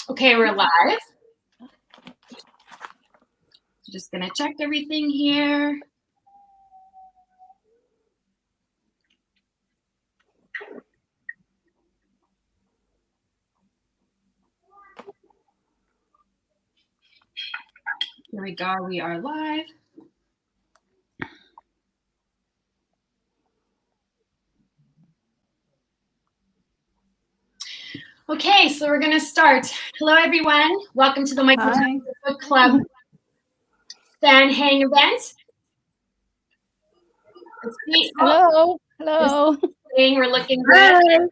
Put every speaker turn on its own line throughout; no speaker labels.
Okay, we're live. Just gonna check everything here. Here we go, we are live. Okay, so we're gonna start. Hello everyone, welcome to the Michael Jackson Book Club fan hang event.
Hello. Hello.
We're looking good.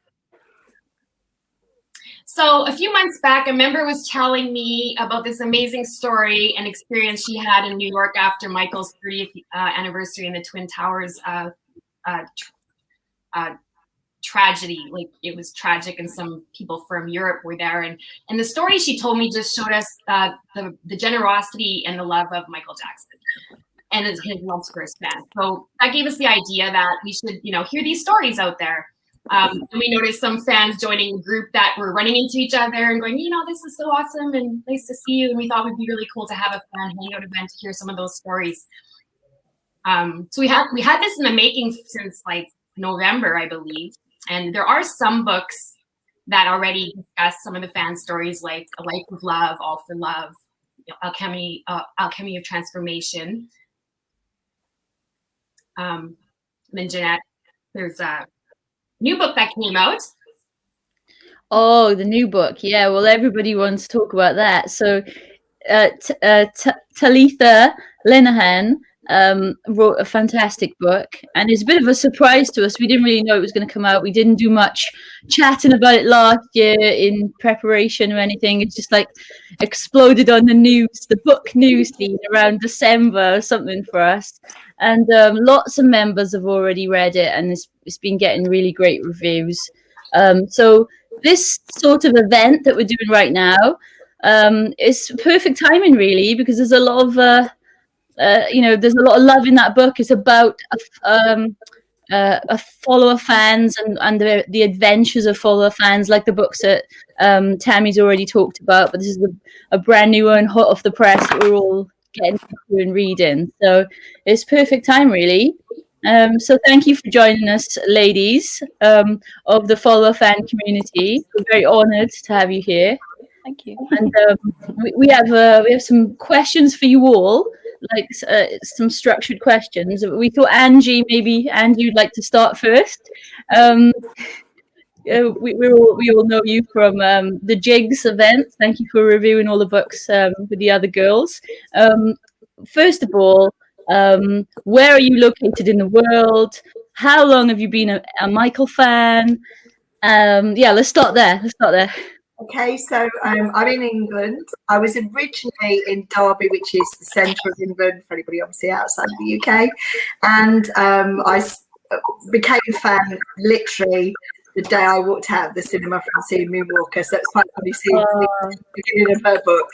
So a few months back, a member was telling me about this amazing story and experience she had in New York after Michael's 30th anniversary in the Twin Towers tragedy. Like, it was tragic, and some people from Europe were there. And the story she told me just showed us the generosity and the love of Michael Jackson and his love for his fans. So that gave us the idea that we should, hear these stories out there. And we noticed some fans joining a group that were running into each other and going, this is so awesome and nice to see you. And we thought it would be really cool to have a fan hangout event to hear some of those stories. So we had this in the making since like November, I believe. And there are some books that already discuss some of the fan stories, like A Life of Love, All for Love, Alchemy of Transformation. And then Jeanette, there's a new book that came out.
Oh, the new book. Yeah, well, everybody wants to talk about that. So Talitha Linehan wrote a fantastic book, and it's a bit of a surprise to us. We didn't really know it was going to come out. We didn't do much chatting about it last year in preparation or anything. It's just like exploded on the book news feed around December or something for us. And lots of members have already read it, and it's been getting really great reviews. So this sort of event that we're doing right now is perfect timing, really, because there's a lot of there's a lot of love in that book. It's about a follower fans and the adventures of follower fans, like the books that Tammy's already talked about. But this is a brand new one, hot off the press, that we're all getting through and reading. So it's perfect time, really. So thank you for joining us, ladies of the follower fan community. We're very honoured to have you here.
Thank you.
And we have some questions for you all, like some structured questions. We thought Angie, you'd like to start first. We all know you from the Jigs event. Thank you for reviewing all the books with the other girls. First of all, where are you located in the world? How long have you been a Michael fan? Let's start there.
Okay, so I'm in England. I was originally in Derby, which is the centre of England, for anybody obviously outside of the UK. And I became a fan literally the day I walked out of the cinema from seeing Moonwalker. So it's quite funny seeing the beginning of her book.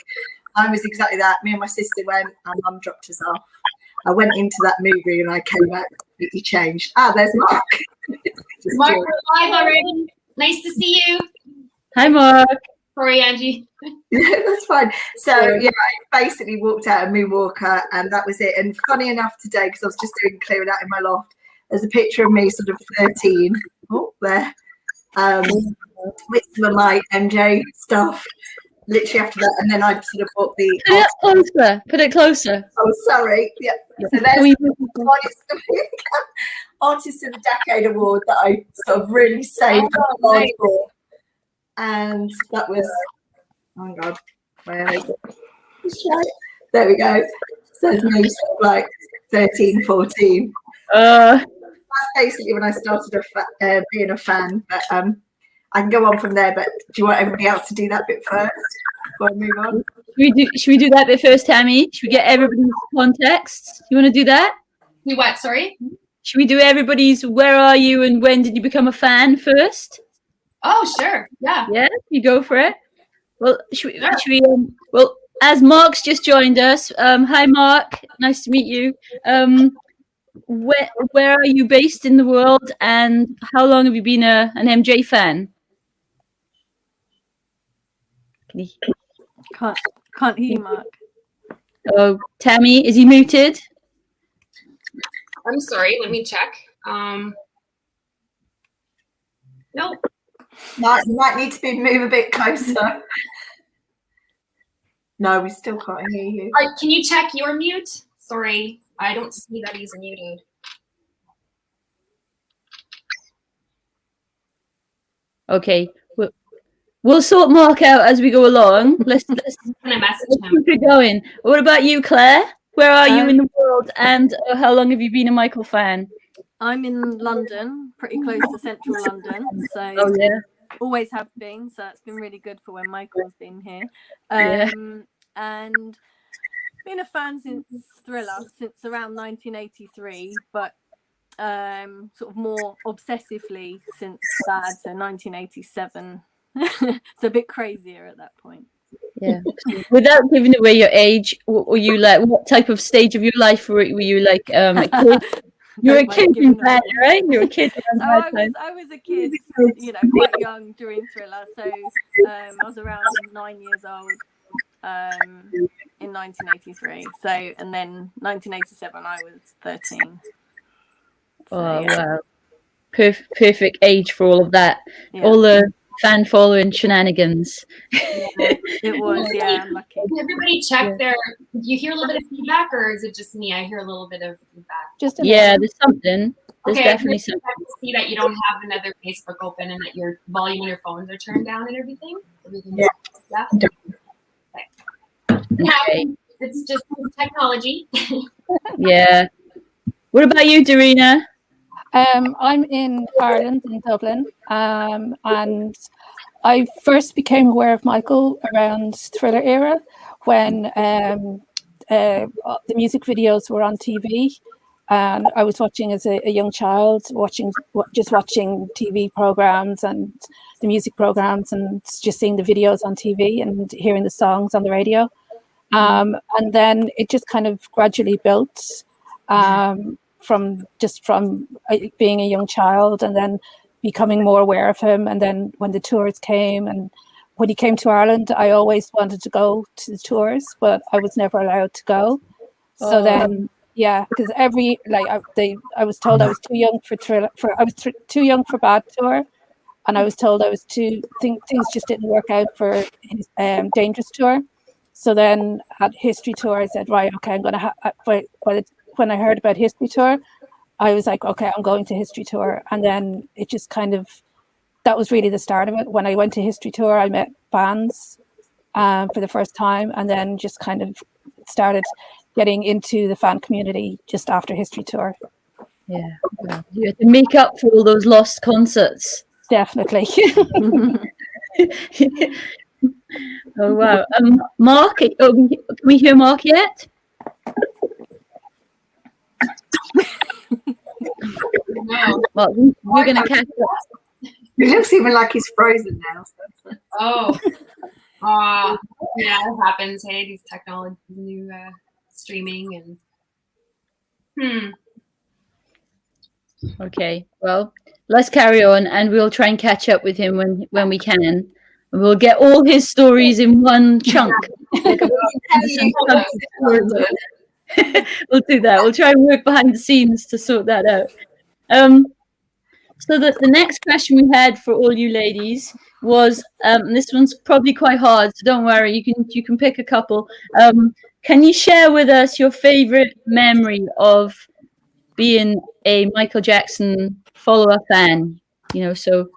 I was exactly that. Me and my sister went, and Mum dropped us off. I went into that movie and I came back completely changed. There's Mark.
Mark, we're live already. Nice to see you.
Hi, Mark.
Sorry, Angie.
That's fine. So, I basically walked out of Moonwalker, and that was it. And funny enough today, because I was just doing clearing out in my loft, there's a picture of me sort of 13, there, with some of my MJ stuff, literally after that. And then I sort of bought the...
Put it closer.
Oh, sorry. Yeah. So there's Artist of the Decade Award that I sort of really saved for. And that was, oh God, there we go. So it's me sort of like 13, 14. That's basically when I started being a fan. But I can go on from there. But do you want everybody else to do that bit first before I move on?
Should we do that bit first, Tammy? Should we get everybody's context? You want to do that?
Do what? Sorry.
Should we do everybody's where are you and when did you become a fan first?
Oh, sure. Yeah.
Yeah, you go for it. Well, should we as Mark's just joined us. Hi, Mark. Nice to meet you. Where are you based in the world, and how long have you been an MJ fan?
Can't hear you, Mark.
Oh, Tammy, is he muted?
I'm sorry. Let me check. Nope.
Might need to move a bit closer. No, we still can't hear you.
Can you check your mute? Sorry, I don't see that he's muted.
Okay, we'll sort Mark out as we go along. Let's
I'm gonna message him.
keep it going. What about you, Claire? Where are you in the world, and how long have you been a Michael fan?
I'm in London, pretty close to central London, so always have been. So it's been really good for when Michael's been here. And been a fan since Thriller, since around 1983, but sort of more obsessively since that, so 1987. It's a bit crazier at that point.
Yeah. Without giving away your age, were you like, what type of stage of your life were you like? A kid? You were a kid in bed, right? You were a kid.
So I was a kid, you know, quite young during Thriller. So I was around 9 years old in 1983. So, and then 1987, I was 13. So,
oh, wow. Perfect age for all of that.
Yeah.
All the fan following shenanigans.
Yeah, it was, yeah, I'm lucky.
Everybody check their, do you hear a little bit of feedback, or is it just me? I hear a little bit of feedback.
Just there's something. There's
okay,
definitely something.
I can see that you don't have another Facebook open and that your volume on your phones are turned down and everything. Okay. It's just technology.
Yeah. What about you, Darina?
I'm in Ireland, in Dublin, and I first became aware of Michael around Thriller era when the music videos were on TV, and I was watching as a young child, just watching TV programs and the music programs, and just seeing the videos on TV and hearing the songs on the radio, and then it just kind of gradually built. From being a young child and then becoming more aware of him, and then when the tours came and when he came to Ireland, I always wanted to go to the tours, but I was never allowed to go. So then because I was told I was too young for Thriller, too young for Bad Tour, and I was told I was things just didn't work out for his Dangerous Tour. So then at History Tour I said, right, okay, I'm gonna when I heard about History Tour, I was like, okay, I'm going to History Tour. And then it just kind of, that was really the start of it. When I went to History Tour, I met bands for the first time, and then just kind of started getting into the fan community just after History Tour.
Yeah. You had to make up for all those lost concerts.
Definitely.
Oh, wow. Mark, can we hear Mark yet?
No.
Well, we're going to catch up.
It looks even like he's frozen now. So.
Yeah, it happens. Hey, these technology, new streaming and.
Okay, well, let's carry on, and we'll try and catch up with him when we can. And we'll get all his stories in one chunk. We'll do that. We'll try and work behind the scenes to sort that out. So the next question we had for all you ladies was, and this one's probably quite hard, so don't worry, you can pick a couple. Can you share with us your favorite memory of being a Michael Jackson follower fan? You know, so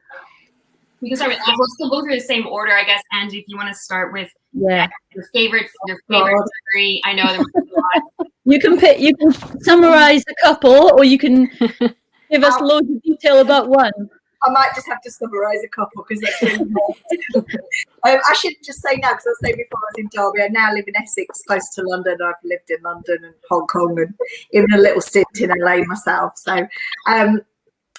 We can start with, we'll still go through the same order, I guess. Angie, if you want to start with your favorite memory. I know there was a lot.
You can summarize a couple, or you can give us loads of detail about one.
I might just have to summarize a couple because that's really I should just say now, because I was saying before I was in Derby, I now live in Essex, close to London. I've lived in London and Hong Kong and even a little stint in LA myself. So,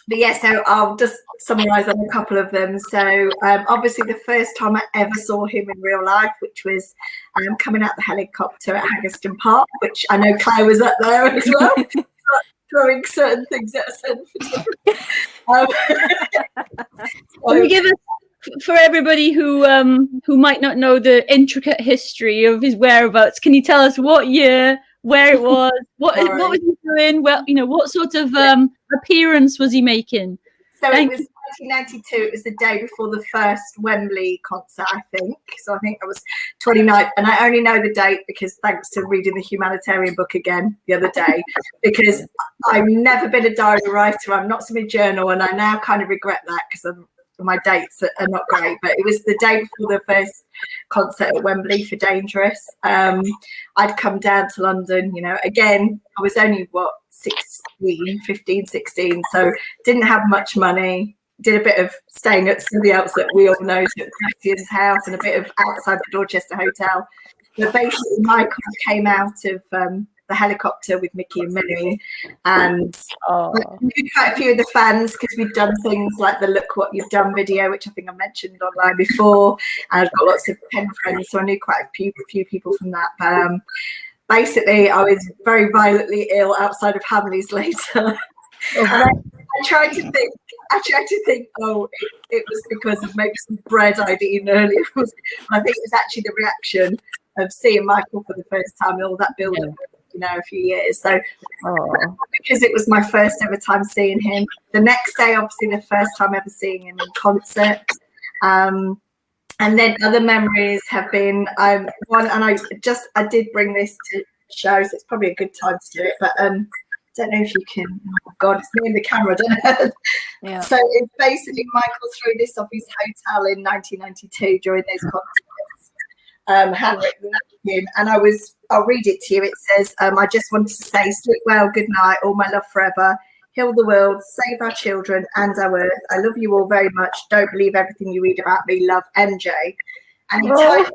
but yeah, so I'll just summarize on a couple of them. So obviously the first time I ever saw him in real life, which was coming out the helicopter at Haggerston Park, which I know Claire was up there as well. Throwing certain things at us.
for everybody who might not know the intricate history of his whereabouts, can you tell us what year, where it was, what was he doing? Well, what sort of appearance was he making?
So it was 1992. It was the day before the first Wembley concert, I think. So I think it was 29th. And I only know the date because thanks to reading the humanitarian book again the other day, because I've never been a diary writer. I'm not some journal, and I now kind of regret that because my dates are not great. But it was the day before the first concert at Wembley for Dangerous. I'd come down to London, again, I was only 15, 16, so didn't have much money. Did a bit of staying at somebody else that we all know, at Christian's house, and a bit of outside the Dorchester Hotel. But basically, Michael came out of the helicopter with Mickey and Minnie, and I knew quite a few of the fans because we'd done things like the "Look What You've Done" video, which I think I mentioned online before, and I've got lots of pen friends, so I knew quite a few people from that. But basically, I was very violently ill outside of Hamleys later. And I tried to think, it was because of maybe some bread I'd eaten earlier. I think it was actually the reaction of seeing Michael for the first time and all that build-up, a few years. So because it was my first ever time seeing him. The next day, obviously, the first time ever seeing him in concert. And then other memories have been one, and I did bring this to show, so it's probably a good time to do it, but don't know if you can. Oh God, it's me in the camera. I don't know. Yeah. So it's basically Michael threw this off his hotel in 1992 during those concerts. Handwritten him, and I'll read it to you. It says, "I just wanted to say, sleep well, good night, all my love forever. Heal the world, save our children and our earth. I love you all very much. Don't believe everything you read about me. Love, MJ." And he tied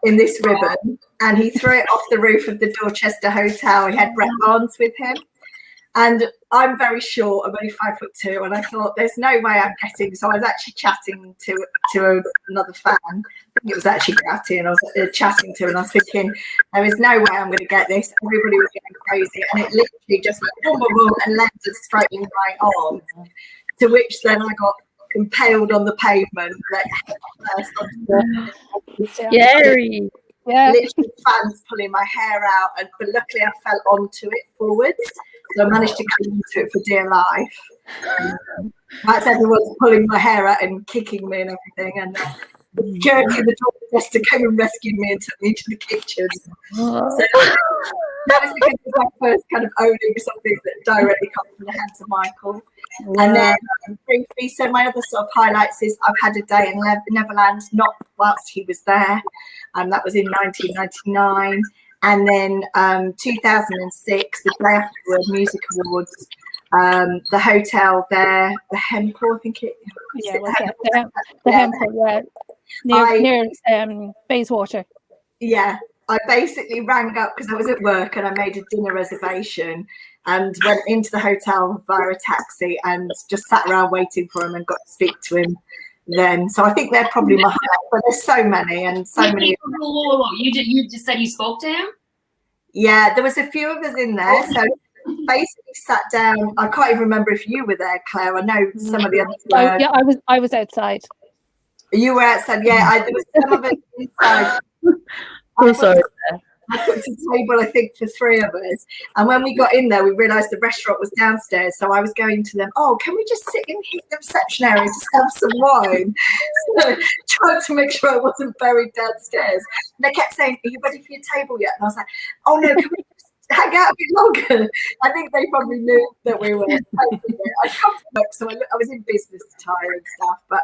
in this ribbon, and he threw it off the roof of the Dorchester Hotel. He had Brett Barnes with him, and I'm very short. I'm only 5'2", and I thought there's no way I'm getting. So I was actually chatting to another fan. I think it was actually Gratty, and I was chatting to, and I was thinking there is no way I'm going to get this. Everybody was getting crazy, and it literally just went boom, boom, boom, and landed straight in my arm. To which then I got impaled on the pavement,
scary.
Yeah,
literally fans pulling my hair out, but luckily I fell onto it forwards, so I managed to cling into it for dear life. That's everyone's pulling my hair out and kicking me and everything, and the security of the Dorchester came and rescued me and took me to the kitchen. So that was because it was my first kind of owning something that directly comes from the hands of Michael. Yeah. And then briefly, so my other sort of highlights is I've had a day in Neverland, not whilst he was there, and that was in 1999. And then 2006, the day after the World Music Awards, the hotel there, the Hempel, I think it.
Yeah, the Hempel, yeah, near Bayswater.
Yeah, I basically rang up because I was at work and I made a dinner reservation and went into the hotel via a taxi and just sat around waiting for him and got to speak to him then. So I think they're probably my highlights, but there's so many and so many.
Whoa. You just said you spoke to him?
Yeah, there was a few of us in there. So basically sat down. I can't even remember if you were there, Claire. I know some of the others were.
Yeah, I was outside.
You were outside, yeah. There was some of us inside. I put a table, I think, for three of us. And when we got in there, we realised the restaurant was downstairs. So I was going to them, can we just sit in the reception area and just have some wine? So trying to make sure I wasn't buried downstairs. And they kept saying, "Are you ready for your table yet?" And I was like, "Oh, no, can we just hang out a bit longer?" I think they probably knew that we were. I come to work, so I was in business attire and stuff. But,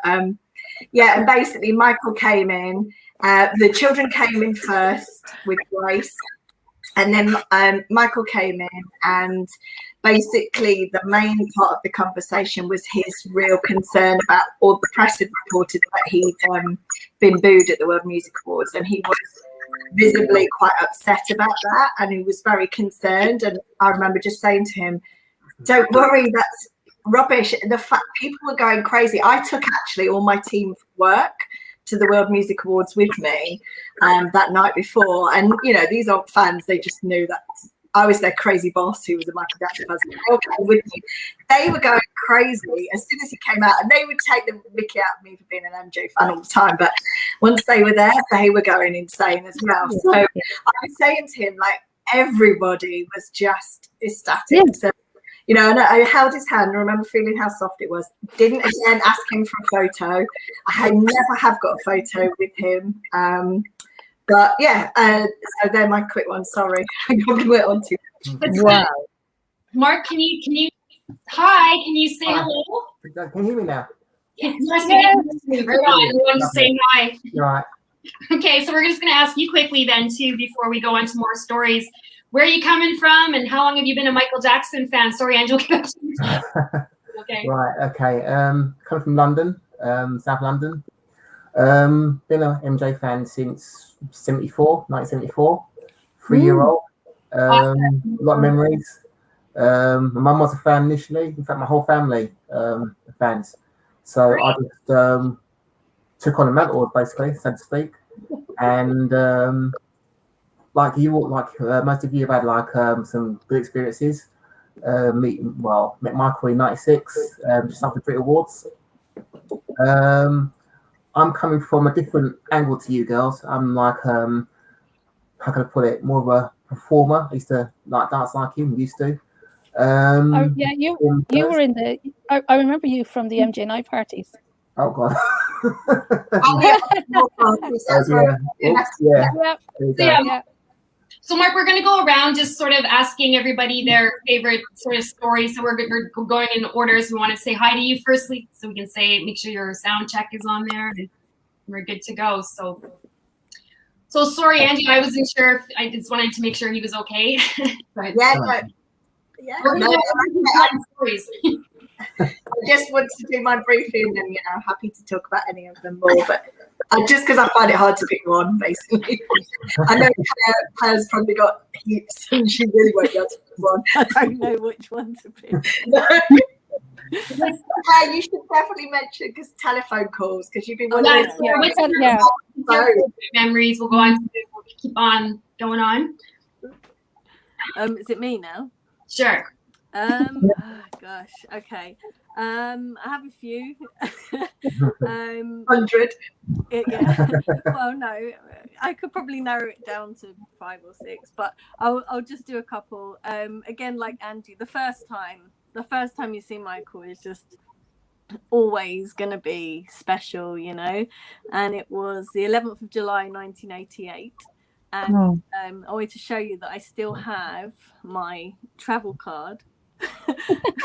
yeah, and basically Michael came in. The children came in first with Grace, and then Michael came in, and basically the main part of the conversation was his real concern about all the press had reported that he'd been booed at the World Music Awards, and he was visibly quite upset about that, and he was very concerned. And I remember just saying to him, "Don't worry, that's rubbish. The fact people were going crazy." I took actually all my team from work to the World Music Awards with me that night before, and these aren't fans, they just knew that I was their crazy boss, who was a Michael Jackson fan. They were going crazy as soon as he came out, and they would take the mickey out of me for being an MJ fan all the time. But once they were there, they were going insane as well. So I was saying to him, like, everybody was just ecstatic. Yeah. So, you know, and I held his hand and remember feeling how soft it was. Didn't again ask him for a photo. I never have got a photo with him. But yeah, so they're my quick ones. Sorry, I went on too much.
Wow.
Mark, can you? Hi, can you say hello?
Can you hear me now?
Yes. Right on. You want to say hi?
Right.
Okay, so we're just going to ask you quickly then too, before we go on to more stories. Where are you coming from, and how long have you been a Michael Jackson fan? Sorry, Angela. Okay. Right.
Okay. Coming from London, South London. Been an MJ fan since 1974. 3-year-old. A lot of memories. My mum was a fan initially. In fact, my whole family are fans. So I just took on the mantle, basically, so to speak. And like most of you have had like some good experiences. Met Michael in '96, just after Brit Awards. I'm coming from a different angle to you girls. I'm like, how can I put it? More of a performer. I used to like dance like him. Used to.
You were in the. I remember you from the MJ night parties.
Oh God.
Yeah. So Mark, we're going to go around just sort of asking everybody their favorite sort of stories. So we're going in orders. We want to say hi to you firstly, so we can make sure your sound check is on there, and we're good to go. So sorry, Angie, I wasn't sure. I just wanted to make sure he was okay. But we're going to go stories.
I just wanted to do my briefing, and happy to talk about any of them more, but just because I find it hard to pick one, basically. I know Claire's probably got heaps, and she really won't be able to pick one.
I don't know which one to pick.
Claire, you should definitely mention because telephone calls, because you've been
memories. We'll go on. We'll keep on going on.
Is it me now?
Sure.
Oh gosh. Okay. I have a few.
100.
Yeah. Well, no, I could probably narrow it down to 5 or 6, but I'll just do a couple. Again, like Angie, the first time you see Michael is just always gonna be special, And it was the 11th of July, 1988. And I wanted to show you that I still have my travel card.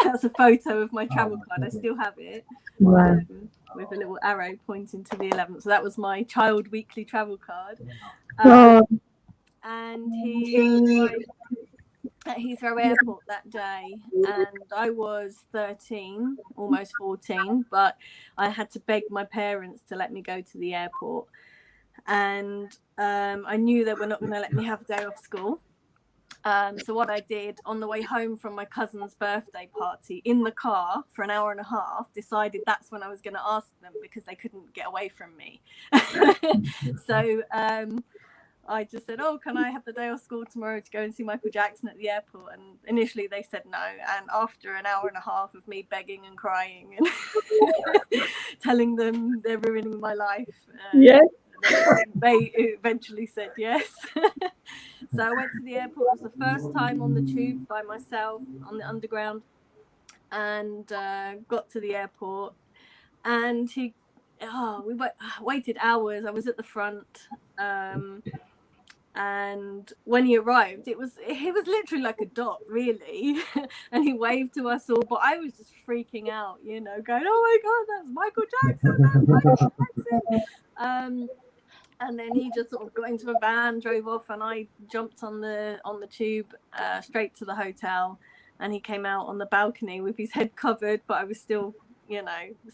That's a photo of my travel card. I still have it.
Wow.
With a little arrow pointing to the 11th. So that was my child weekly travel card. And he arrived at Heathrow Airport that day, and I was 13, almost 14, but I had to beg my parents to let me go to the airport. And I knew they were not going to let me have a day off school. So what I did on the way home from my cousin's birthday party in the car for an hour and a half, decided that's when I was going to ask them, because they couldn't get away from me. So I just said, can I have the day off school tomorrow to go and see Michael Jackson at the airport? And initially they said no. And after an hour and a half of me begging and crying and telling them they're ruining my life, they eventually said yes. So I went to the airport. It was the first time on the tube by myself on the underground, and got to the airport, and we waited hours. I was at the front, and when he arrived, he was literally like a dot, really. And he waved to us all, but I was just freaking out, going, oh my God, that's Michael Jackson. And then he just sort of got into a van, drove off, and I jumped on the tube straight to the hotel. And he came out on the balcony with his head covered, but I was still,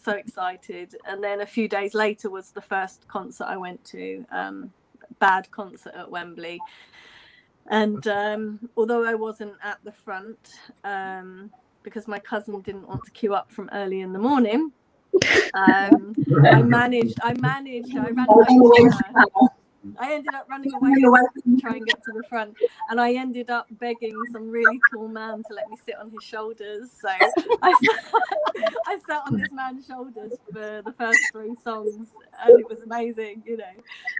so excited. And then a few days later was the first concert I went to, Bad concert at Wembley. And although I wasn't at the front, because my cousin didn't want to queue up from early in the morning, I ran I ended up running away to try and get to the front, and I ended up begging some really tall man to let me sit on his shoulders. So I sat on this man's shoulders for the first 3 songs, and it was amazing, you know.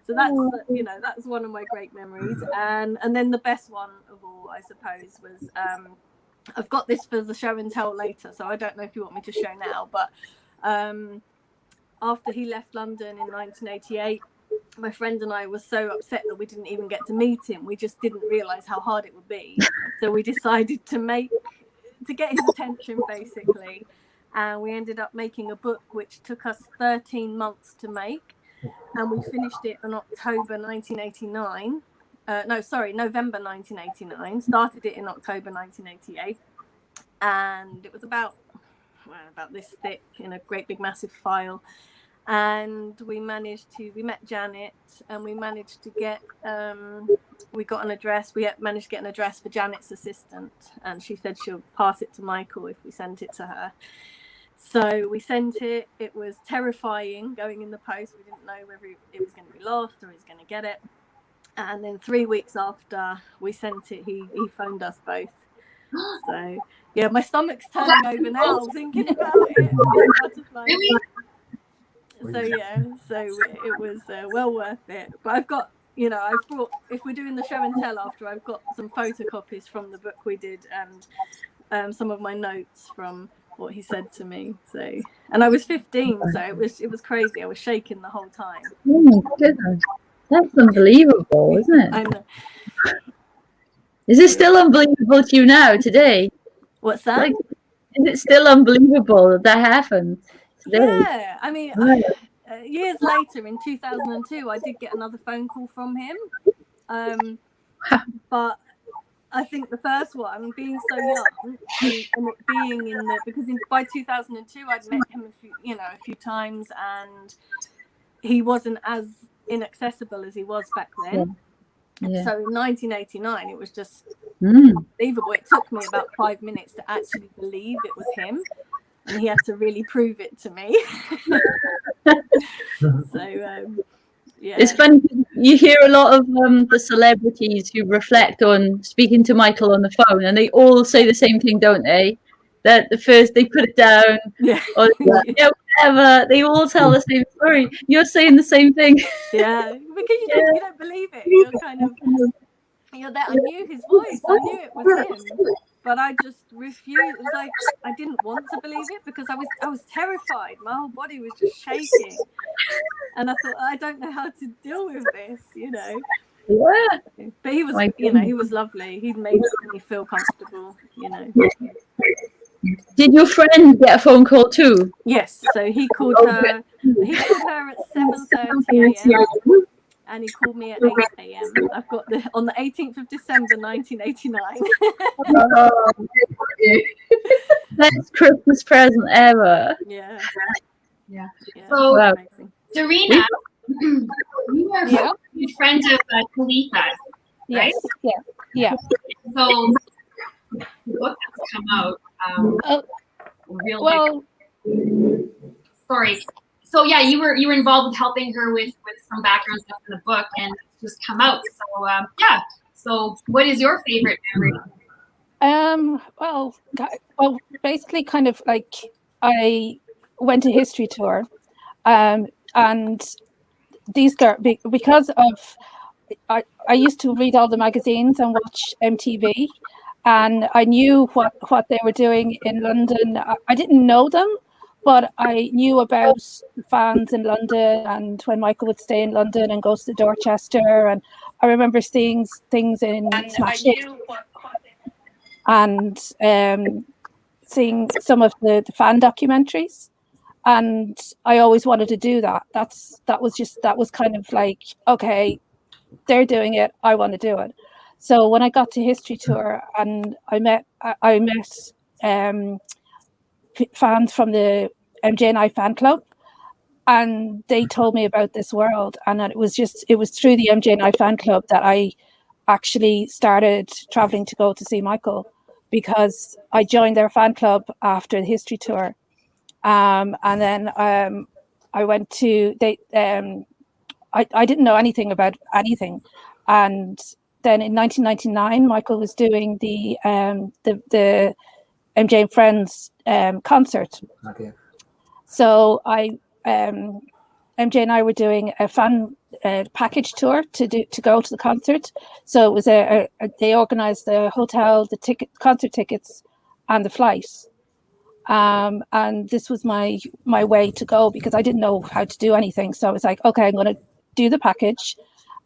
So that's one of my great memories. And then the best one of all, I suppose, was I've got this for the show and tell later, so I don't know if you want me to show now, but after he left London in 1988, my friend and I were so upset that we didn't even get to meet him. We just didn't realise how hard it would be. So we decided to get his attention, basically. And we ended up making a book which took us 13 months to make. And we finished it in November 1989. Started it in October 1988. And it was about this thick in a great big massive file. And we met Janet, and we managed to get we got an address. We managed to get an address for Janet's assistant, and she said she'll pass it to Michael if we sent it to her. So we sent it. It was terrifying going in the post. We didn't know whether it was going to be lost or he was going to get it. And then 3 weeks after we sent it, he phoned us both. So yeah, my stomach's turning over now thinking about it.
Really?
So yeah, it was well worth it. But I've got, I've brought, if we're doing the show and tell after, I've got some photocopies from the book we did, and some of my notes from what he said to me. So, and I was 15, so it was crazy. I was shaking the whole time.
Oh my goodness, that's unbelievable, isn't it?
I know.
Is it still unbelievable to you now today?
What's that?
Like, is it still unbelievable that happened today?
Yeah, I mean, years later in 2002, I did get another phone call from him, but I think the first one, being so young and it being by 2002 I'd met him a few times, and he wasn't as inaccessible as he was back then. Yeah. So in 1989, it was just unbelievable. It took me about 5 minutes to actually believe it was him, and he had to really prove it to me. So yeah,
it's funny, you hear a lot of the celebrities who reflect on speaking to Michael on the phone, and they all say the same thing, don't they? That the first they put it down, or whatever, they all tell the same story. You're saying the same thing.
Yeah, because you don't believe it. You're kind of, there. I knew his voice. I knew it was him, but I just refused. It was like I didn't want to believe it because I was terrified. My whole body was just shaking, and I thought, I don't know how to deal with this,
Yeah.
But he was, he was lovely. He made me feel comfortable,
Did your friend get a phone call too?
Yes. So he called her. He called her at 7:30 a.m. and he called me at 8 a.m. I've got on the 18th of December 1989.
Best Christmas present ever.
Yeah.
So,
wow.
Serena, you are a good friend of Khalifa's, right?
Yes. Yeah.
So the book has come out. Sorry. So yeah, you were involved with helping her with some background stuff in the book, and it's just come out. So So what is your favorite memory?
Well, basically, kind of like I went to history tour, and these girls, because of I used to read all the magazines and watch MTV. And I knew what they were doing in London. I didn't know them, but I knew about the fans in London, and when Michael would stay in London and go to Dorchester. And I remember seeing things in Smash Hit and seeing some of the fan documentaries. And I always wanted to do that. That was kind of like, okay, they're doing it, I want to do it. So when I got to history tour, and I met fans from the MJ&I fan club, and they told me about this world, and it was through the MJ&I fan club that I actually started traveling to go to see Michael, because I joined their fan club after the history tour, and then I went to I didn't know anything about anything. And then in 1999, Michael was doing the MJ and Friends concert.
Okay.
So MJ and I were doing a fan package tour to go to the concert. So it was they organised the hotel, the concert tickets, and the flight. And this was my way to go because I didn't know how to do anything. So I was like, okay, I'm going to do the package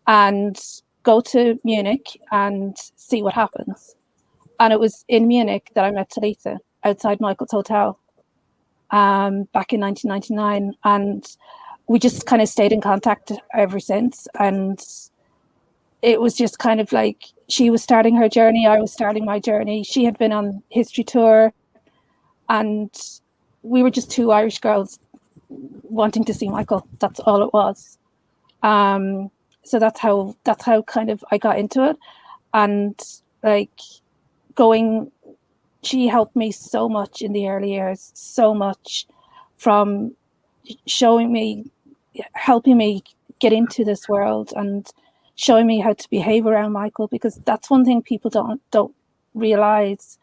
and go to Munich and see what happens. And it was in Munich that I met Talitha outside Michael's hotel back in 1999. And we just kind of stayed in contact ever since. And it was just kind of like she was starting her journey. I was starting my journey. She had been on history tour. And we were just two Irish girls wanting to see Michael. That's all it was. So that's how kind of I got into it. And like she helped me so much in the early years, so much from showing me, helping me get into this world and showing me how to behave around Michael, because that's one thing people don't realize,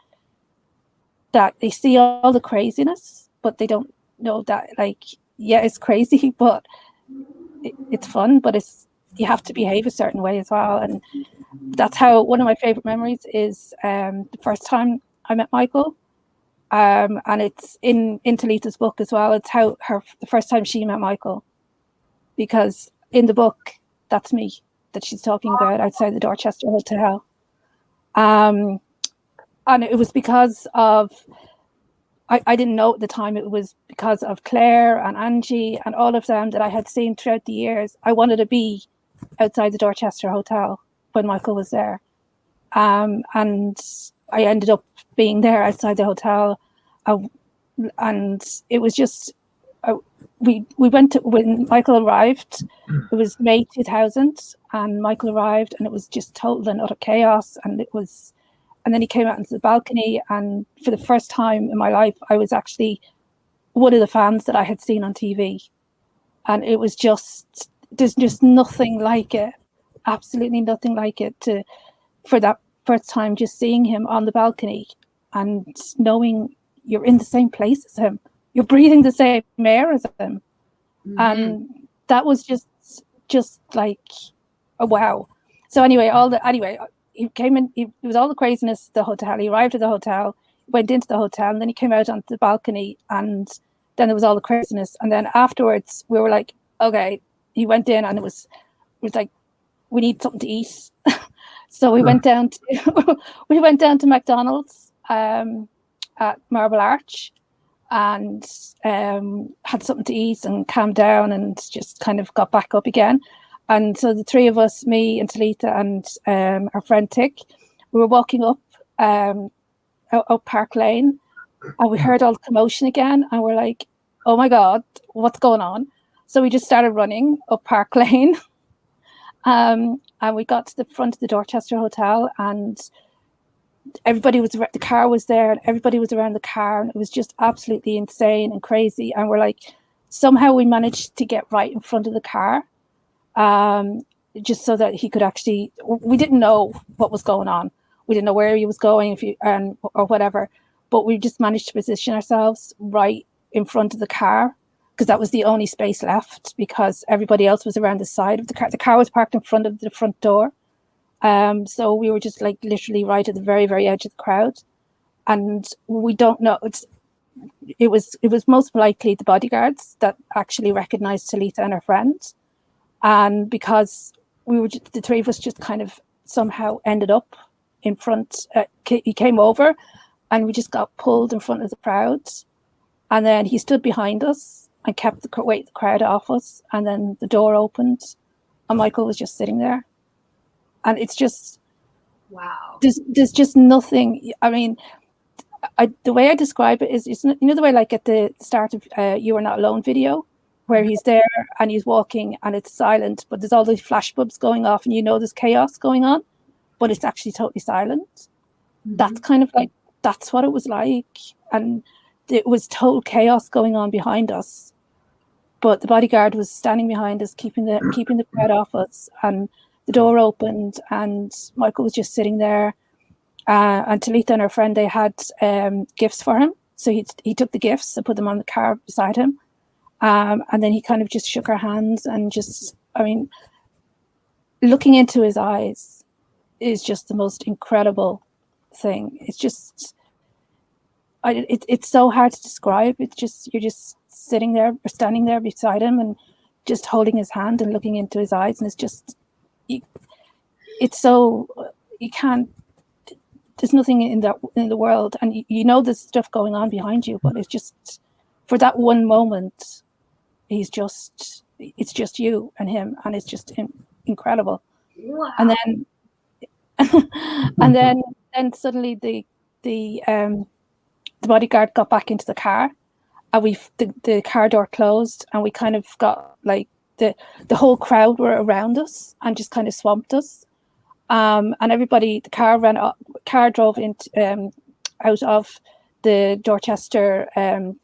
that they see all the craziness, but they don't know that, like, yeah, it's crazy, but it's fun, but you have to behave a certain way as well. And that's how one of my favorite memories is the first time I met Michael. And it's in Talitha's book as well. It's how the first time she met Michael, because in the book, that's me that she's talking about outside the Dorchester Hotel. And it was because of, I didn't know at the time, it was because of Claire and Angie and all of them that I had seen throughout the years. I wanted to be outside the Dorchester Hotel when Michael was there. And I ended up being there outside the hotel. And it was just, we went to, when Michael arrived, it was May 2000, and Michael arrived and it was just total and utter chaos. And then he came out into the balcony, and for the first time in my life, I was actually one of the fans that I had seen on TV. And it was just, there's just nothing like it, absolutely nothing like it, for that first time, just seeing him on the balcony and knowing you're in the same place as him, you're breathing the same air as him. Mm-hmm. And that was just like a wow. So anyway, he came in, it was all the craziness, the hotel. He arrived at the hotel, went into the hotel, and then he came out onto the balcony, and then there was all the craziness. And then afterwards, we were like, okay, he went in, and it was like, we need something to eat. So we went down to McDonald's at Marble Arch, and had something to eat and calmed down and just kind of got back up again. And so the three of us, me and Talitha and our friend Tick, we were walking up Park Lane, and we heard all the commotion again, and we're like, oh my God, what's going on? So we just started running up Park Lane. And we got to the front of the Dorchester Hotel, and the car was there, and everybody was around the car, and it was just absolutely insane and crazy. And we're like, somehow we managed to get right in front of the car, just so that he could actually, we didn't know what was going on. We didn't know where he was going or whatever, but we just managed to position ourselves right in front of the car, because that was the only space left, because everybody else was around the side of the car. The car was parked in front of the front door. So we were just like literally right at the very, very edge of the crowd. And we don't know, it was most likely the bodyguards that actually recognized Talitha and her friend. And because the three of us just kind of somehow ended up in front, he came over and we just got pulled in front of the crowd. And then he stood behind us and kept the crowd off us. And then the door opened and Michael was just sitting there. And it's just,
wow.
There's just nothing. I mean, the way I describe it is, you know, the way like at the start of You Are Not Alone video, where he's there and he's walking and it's silent, but there's all these flash bulbs going off and you know there's chaos going on, but it's actually totally silent. Mm-hmm. That's kind of like, that's what it was like. And it was total chaos going on behind us. but the bodyguard was standing behind us, keeping the crowd off us, and the door opened, and Michael was just sitting there. And Talitha and her friend, they had gifts for him, so he took the gifts and put them on the car beside him, and then he kind of just shook our hands, and just, I mean, looking into his eyes is just the most incredible thing. It's just, it's so hard to describe. It's just, you're just sitting there or standing there beside him and just holding his hand and looking into his eyes, and it's just, it's so, you can't, there's nothing in the world, and you know there's stuff going on behind you, but it's just, for that one moment, it's just you and him, and it's just incredible.
Wow.
And then and then suddenly the bodyguard got back into the car, and the car door closed, and we kind of got like the whole crowd were around us and just kind of swamped us. And everybody, the car drove into out of the Dorchester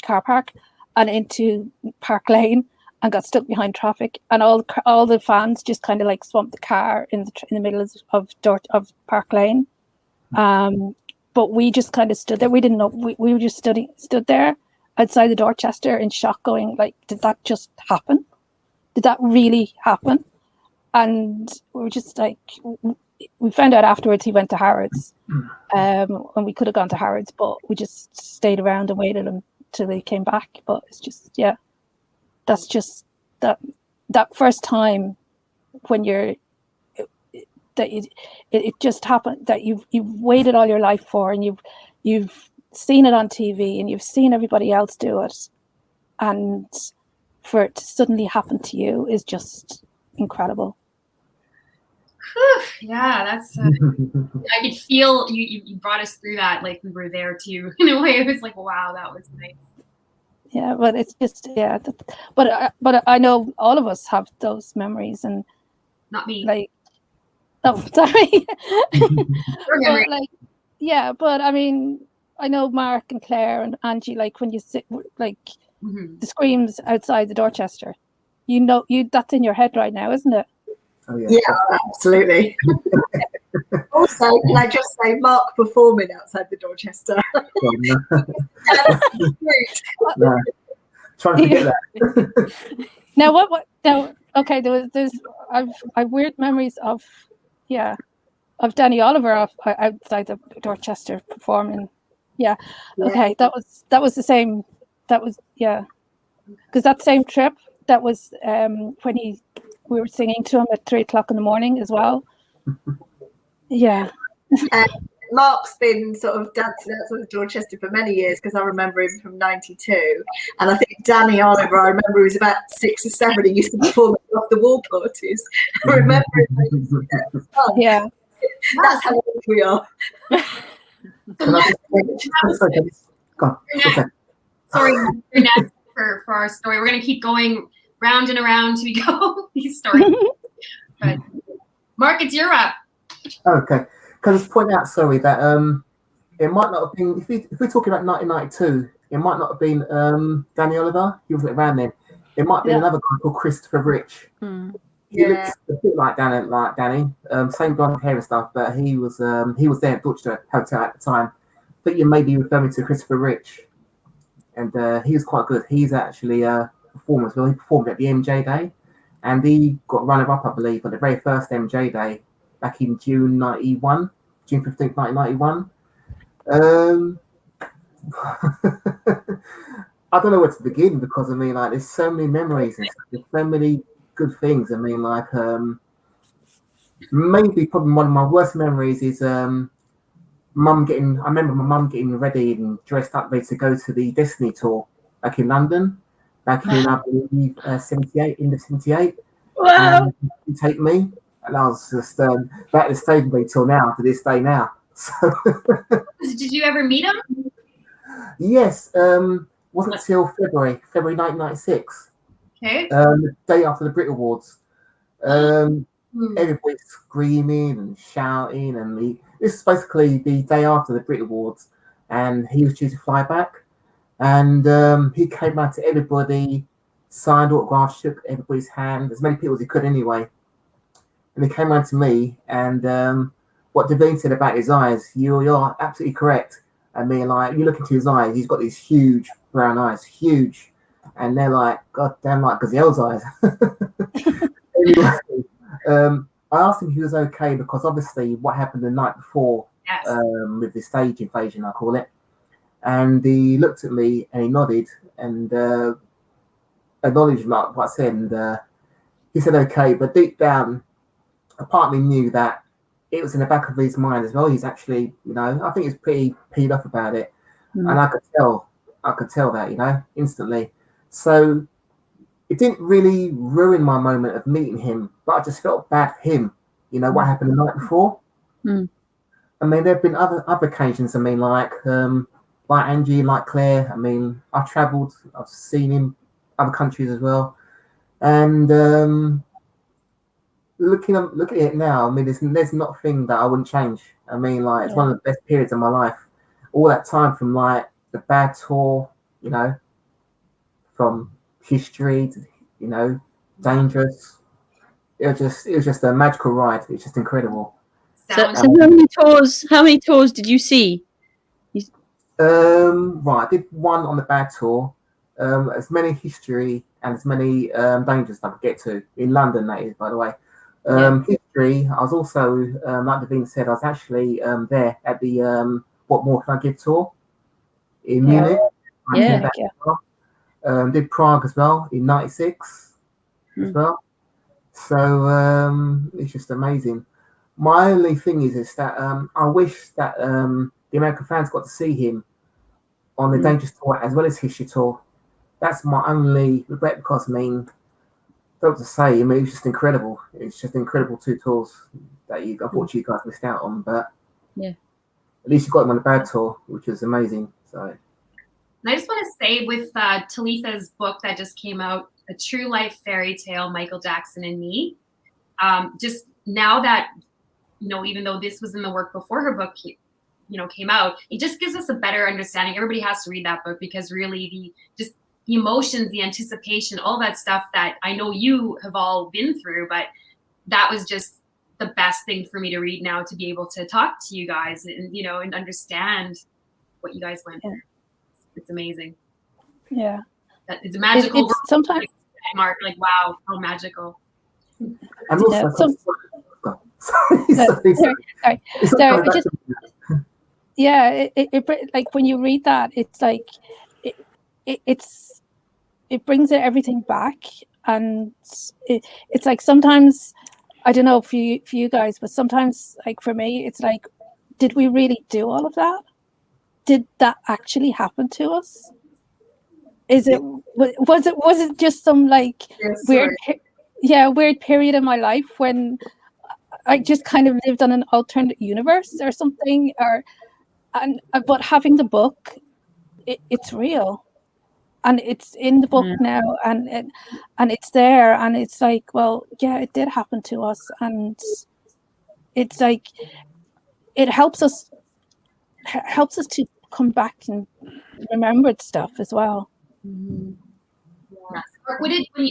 car park and into Park Lane and got stuck behind traffic. And all the fans just kind of like swamped the car in the middle of Park Lane. But we just kind of stood there. We didn't know. We were just stood there outside the Dorchester in shock, going like, "Did that just happen? Did that really happen?" And we were just like, we found out afterwards he went to Harrods, and we could have gone to Harrods, but we just stayed around and waited until they came back. But it's just, yeah, that's just that first time when it just happened, that you've waited all your life for, and you've seen it on TV and you've seen everybody else do it, and for it to suddenly happen to you is just incredible.
Yeah, that's. I could feel you brought us through that, like we were there too. In a way, it was like, wow, that was nice.
Yeah, but it's just, yeah. But I know all of us have those memories, and
not me.
Like, oh, sorry. But like, yeah, but I mean, I know Mark and Claire and Angie. Like when you sit, like the screams outside the Dorchester, you know, that's in your head right now, isn't it?
Oh, yeah.
Yeah, absolutely. Also, can I just say, Mark performing outside the Dorchester?
No. Trying to forget that.
Now, what? Now, okay, there's I've weird memories of Danny Oliver outside the Dorchester performing. Yeah. Okay, that was the same. That was, yeah, because that same trip, that was when we were singing to him at 3:00 in the morning as well. Yeah.
Mark's been sort of dancing outside of Dorchester for many years, because I remember him from '92, and I think Danny Oliver, I remember he was about 6 or 7. He used to perform at off the wall parties. I remember him.
Yeah.
That's how old we are.
Sorry, you're next for our story. We're going to keep going round and around till we go these stories. But Mark, it's your up.
Okay. Can I just point out, sorry, that it might not have been, if we're talking about 1992, it might not have been Danny Oliver. He wasn't around then. It might be another guy called Christopher Rich. He looks a bit like Danny, same blonde hair and stuff, but he was there at Dorchester Hotel at the time. I think you may be referring to Christopher Rich, and he was quite good. He's actually a performer as well. He performed at the MJ Day, and he got runner-up, I believe, on the very first MJ Day back in June 15th, 1991. I don't know where to begin, because I mean, like, there's so many memories and there's so many good things. I mean, like, maybe probably one of my worst memories is I remember my mum getting ready and dressed up ready to go to the Destiny tour back in London, back in, I believe, 78, in the 78.
Wow.
And take me, and I was just that has stayed with me till now, to this day now. So
Did you ever meet him?
yes, wasn't until February 1996.
Okay.
The day after the Brit Awards. Everybody screaming and shouting, and this is basically the day after the Brit Awards, and he was due to fly back, and he came out to everybody signed autographs, shook everybody's hand, as many people as he could anyway. And he came around to me, and what Davine said about his eyes, you're absolutely correct. I mean, like, you look into his eyes, he's got these huge brown eyes, huge, and they're like, God damn, like Gazelle's eyes. Anyway, I asked him if he was okay, because obviously what happened the night before,
Yes.
with the stage invasion, I call it. And he looked at me and he nodded and acknowledged like what I said, and he said okay, but deep down, a part of me knew that it was in the back of his mind as well. He's actually, I think he's pretty peed off about it, and I could tell that, instantly. So it didn't really ruin my moment of meeting him, but I just felt bad for him. What happened the night before. I mean, there have been other occasions. I mean, like Angie, like Claire. I mean, I've travelled. I've seen him other countries as well, and looking at it now, I mean, there's not a thing that I wouldn't change. I mean, like, it's one of the best periods of my life. All that time from like the bad tour, from history to dangerous. It was just a magical ride. It's just incredible.
So how many tours did you see?
Right, I did one on the bad tour. As many history and as many dangers I could get to in London. That is, by the way. History. I was also, like Davine said, I was actually there at the What More Can I Give tour in Munich. Did Prague as well in '96 as well. So it's just amazing. My only thing is that I wish that the American fans got to see him on the Dangerous tour as well as History tour. That's my only regret, because I mean, to say, I mean, it's just incredible. It's just incredible 2 tours that unfortunately you guys missed out on. But at least you got him on the bad tour, which was amazing. So,
and I just want to say, with Talitha's book that just came out, A True Life Fairy Tale, Michael Jackson and Me. Just now that even though this was in the work before her book, came out, it just gives us a better understanding. Everybody has to read that book, because really the emotions, the anticipation, all that stuff that I know you have all been through, but that was just the best thing for me to read now, to be able to talk to you guys and, and understand what you guys went through. It's amazing.
Yeah.
It's a magical world.
Sometimes,
Mark, like, wow, how magical.
And also,
it like when you read that, it's like it brings everything back, and it's like sometimes, I don't know for you guys, but sometimes, like for me, it's like, did we really do all of that? Did that actually happen to us? Was it just some like weird period in my life when I just kind of lived on an alternate universe or something, but having the book, it's real, and it's in the book now, and it's there, and it's like, well, yeah, it did happen to us, and it's like it helps us to come back and remember stuff as well.
Mm-hmm. Yeah.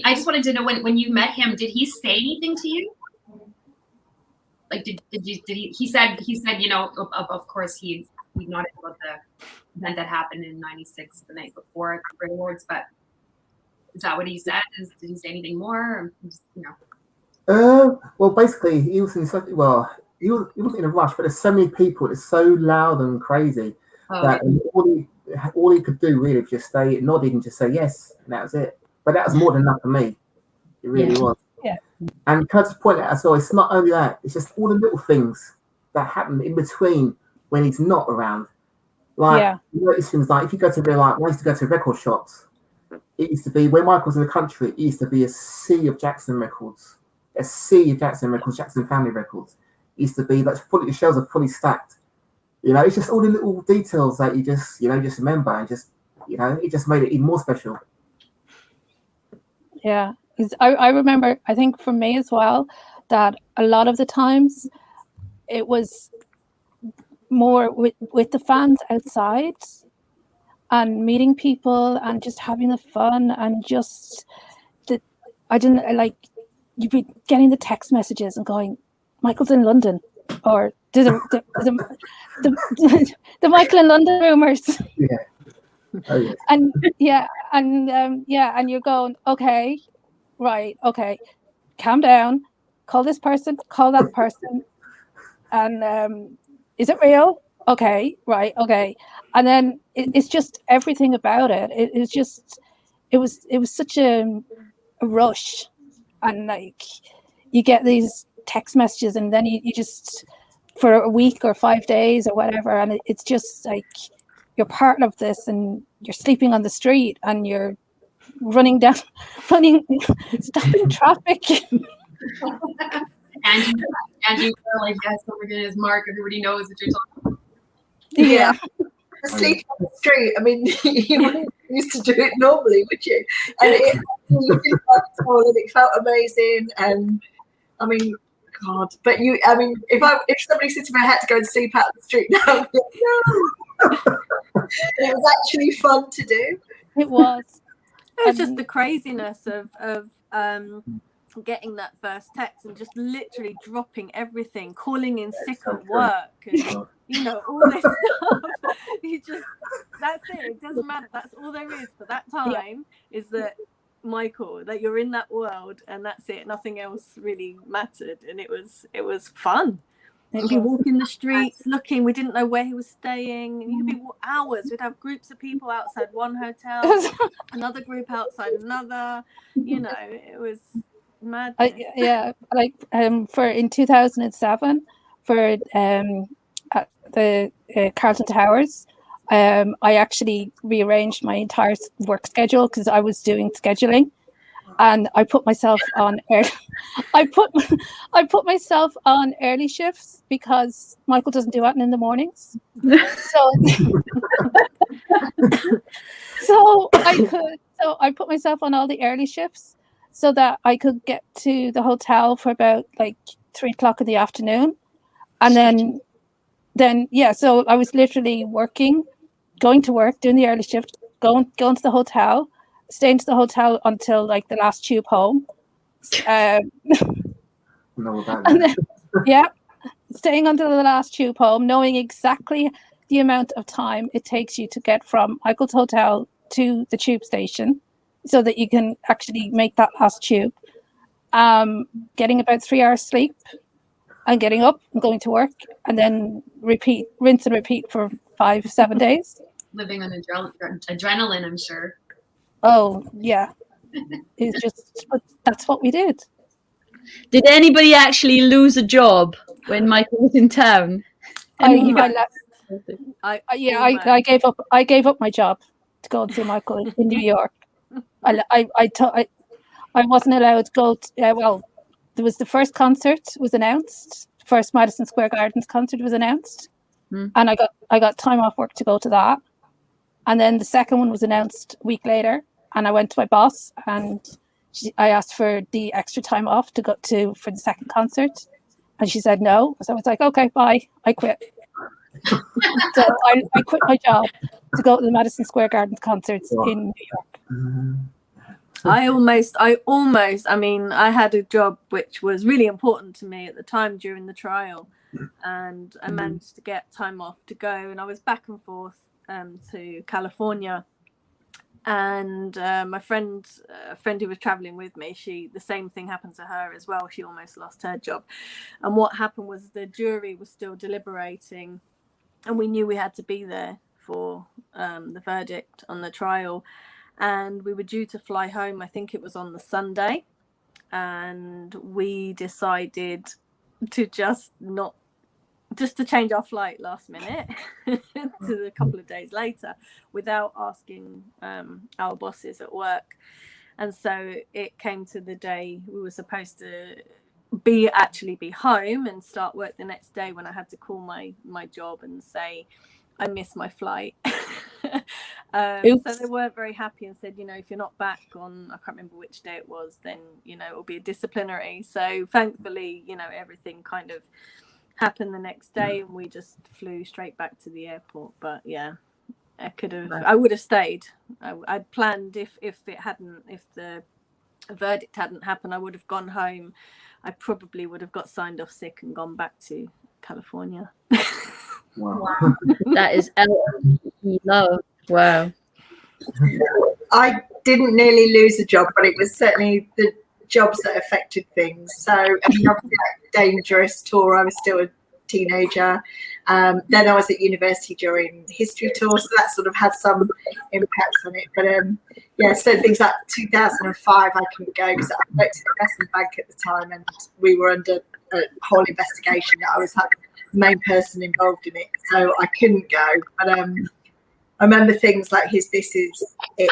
I just wanted to know, when you met him, did he say anything to you? Like, did he said, of course he nodded about the event that happened in '96, the night before the Brit Awards, but is that what he said? Did he say anything more? Or
well, basically, he was in such, he wasn't in a rush, but there's so many people, it's so loud and crazy that all he could do really was just stay nodded and just say yes, and that was it. But that was more than enough for me. It really was.
Yeah.
And can I just point out as well, it's not only that, it's just all the little things that happen in between when he's not around. Like, you notice things like, if you go to I used to go to record shops. It used to be, when Michael was in the country, it used to be a sea of Jackson records. A sea of Jackson records, Jackson family records. It used to be like the shelves are fully stacked. It's just all the little details that you just, just remember, and just, it just made it even more special.
Yeah, I remember, I think for me as well, that a lot of the times it was more with the fans outside, and meeting people and just having the fun and just I didn't like you'd be getting the text messages and going, Michael's in London, or the Michael in London rumors.
Yeah. Oh, yeah.
And you're going, okay, right, okay, calm down, call this person, call that person, and is it real? Okay, right, okay. And then it's just everything about it. It was such a rush, and like you get these text messages, and then you just for a week or 5 days or whatever, and it's just like you're part of this, and you're sleeping on the street, and you're running stopping traffic.
Andrew, like, yes, oh my goodness, Mark, everybody knows what you're talking about.
Yeah.
Sleep on the street. I mean, you wouldn't used to do it normally, would you? And it felt amazing. And I mean, God, but if somebody said to me I had to go and sleep out on the street now, I'd be like, no. It was actually fun to do.
It was.
It was just the craziness of getting that first text and just literally dropping everything, calling in sick at work, and all this stuff. That's it. It doesn't matter. That's all there is for that time, is that Michael, that you're in that world, and that's it. Nothing else really mattered, and it was fun. We'd be walking the streets looking. We didn't know where he was staying. And you could be hours. We'd have groups of people outside one hotel, another group outside another. It was mad.
For in 2007, for at the Carlton Towers, I actually rearranged my entire work schedule because I was doing scheduling. And I put myself on I put myself on early shifts because Michael doesn't do that in the mornings. So I put myself on all the early shifts so that I could get to the hotel for about like 3:00 in the afternoon. And then so I was literally working, going to work, doing the early shift, going to the hotel, staying to the hotel until like the last tube home. Staying until the last tube home, knowing exactly the amount of time it takes you to get from Michael's hotel to the tube station so that you can actually make that last tube. Getting about 3 hours sleep and getting up and going to work, and then rinse and repeat for 5-7 days.
Living on adrenaline, I'm sure.
Oh, yeah. It's just, that's what we did.
Did anybody actually lose a job when Michael was in town?
I gave up my job to go and see Michael in New York. I wasn't allowed to go. There was the first concert was announced. The first Madison Square Gardens concert was announced, and I got time off work to go to that. And then the second one was announced a week later, and I went to my boss and I asked for the extra time off to go for the second concert, and she said no. So I was like, okay, bye, I quit. So I quit my job to go to the Madison Square Gardens concerts in New York.
I had a job which was really important to me at the time during the trial, and I managed to get time off to go, and I was back and forth to California, and my friend who was traveling with me, the same thing happened to her as well. She almost lost her job, and what happened was the jury was still deliberating, and we knew we had to be there for the verdict on the trial, and we were due to fly home. I think it was on the Sunday, and we decided to just to change our flight last minute to a couple of days later without asking our bosses at work. And so it came to the day we were supposed to be home and start work the next day, when I had to call my job and say I missed my flight. So they weren't very happy and said, if you're not back on, I can't remember which day it was, then it'll be a disciplinary. So thankfully everything kind of happened the next day, and we just flew straight back to the airport. But yeah, I would have stayed. I'd planned if the verdict hadn't happened, I would have gone home. I probably would have got signed off sick and gone back to California.
Wow.
That is L.O.V.E. Wow.
I didn't nearly lose a job, but it was certainly the jobs that affected things. So, I mean, obviously, like, dangerous tour. I was still a teenager. Then I was at university during history tour, so that sort of had some impact on it. But yeah, so things like 2005, I couldn't go because I worked at an investment bank at the time, and we were under a whole investigation that I was like the main person involved in it, so I couldn't go. But I remember things like his "This Is It"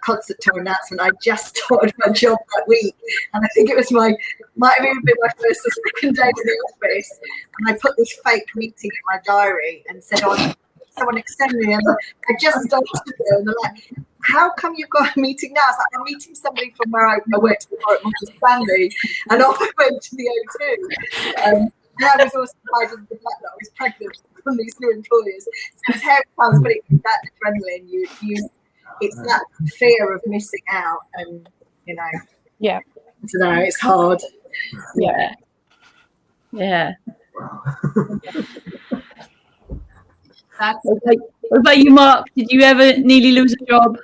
concert tour announcement. I just started my job that week, and I think it was might have even been my first or second day in the office. And I put this fake meeting in my diary and said, "Oh, someone extend me." And I just started there, and they're like, "How come you've got a meeting now?" I was like, "I'm meeting somebody from where I worked before at Morgan Stanley," and off I went to the O2. And I was also hiding the fact that I was pregnant from these new employers. So it's terrifying, but it's that adrenaline. It's that fear of missing out, and
Yeah.
I don't know, it's hard.
Yeah. What about you, Mark? Did you ever nearly lose a job?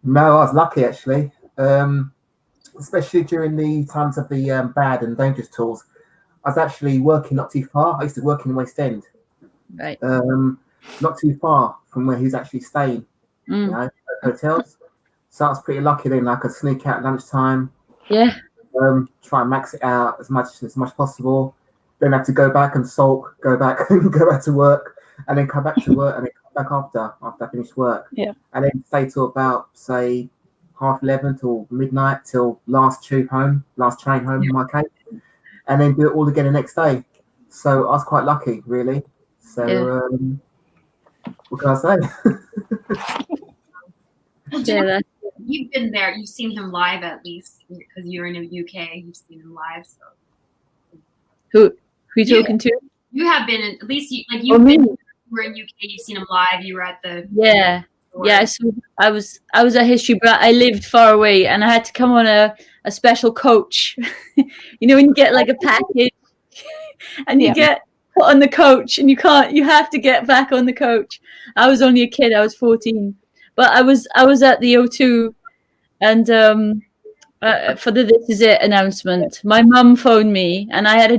No, I was lucky actually, especially during the times of the bad and dangerous tours. I was actually working not too far. I used to work in the West End,
Right.
not too far from where he was actually staying. Hotels. So I was pretty lucky then. I could sneak out at lunchtime.
Yeah.
Try and max it out as much possible. Then have to go back and sulk, go back and go back to work, and then come back to work, and then come back after I finished work.
Yeah.
And then stay till about say 11:30 till midnight, till last train home in my case, and then do it all again the next day. So I was quite lucky, really. So what can I say?
Yeah.
You've been there. You've seen him live at least because you're in the UK. You've seen him live. So
Who you talking to?
You have been at least you were in UK. You've seen him live. You were at the
So I was at history, but I lived far away, and I had to come on a special coach. When you get like a package, and you get put on the coach, and you have to get back on the coach. I was only a kid. I was 14. But I was at the O2, and for the "This Is It" announcement, my mum phoned me, and I had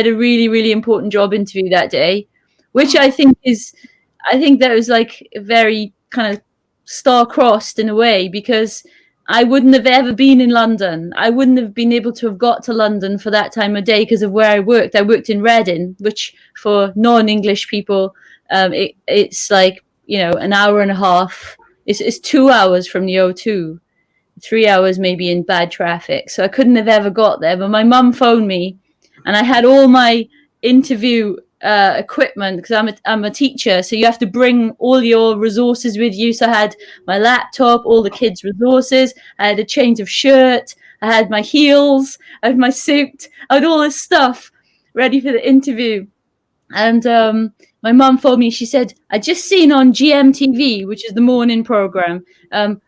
a really, really important job interview that day, which I think that was like very kind of star-crossed in a way, because I wouldn't have ever been in London. I wouldn't have been able to have got to London for that time of day because of where I worked. I worked in Reading, which for non-English people, it's like an hour and a half. It's 2 hours from the O2, 3 hours maybe in bad traffic. So I couldn't have ever got there. But my mum phoned me, and I had all my interview equipment because I'm a teacher. So you have to bring all your resources with you. So I had my laptop, all the kids' resources. I had a change of shirt. I had my heels. I had my suit. I had all this stuff ready for the interview. And my mum phoned me. She said, "I just seen on GMTV, which is the morning program,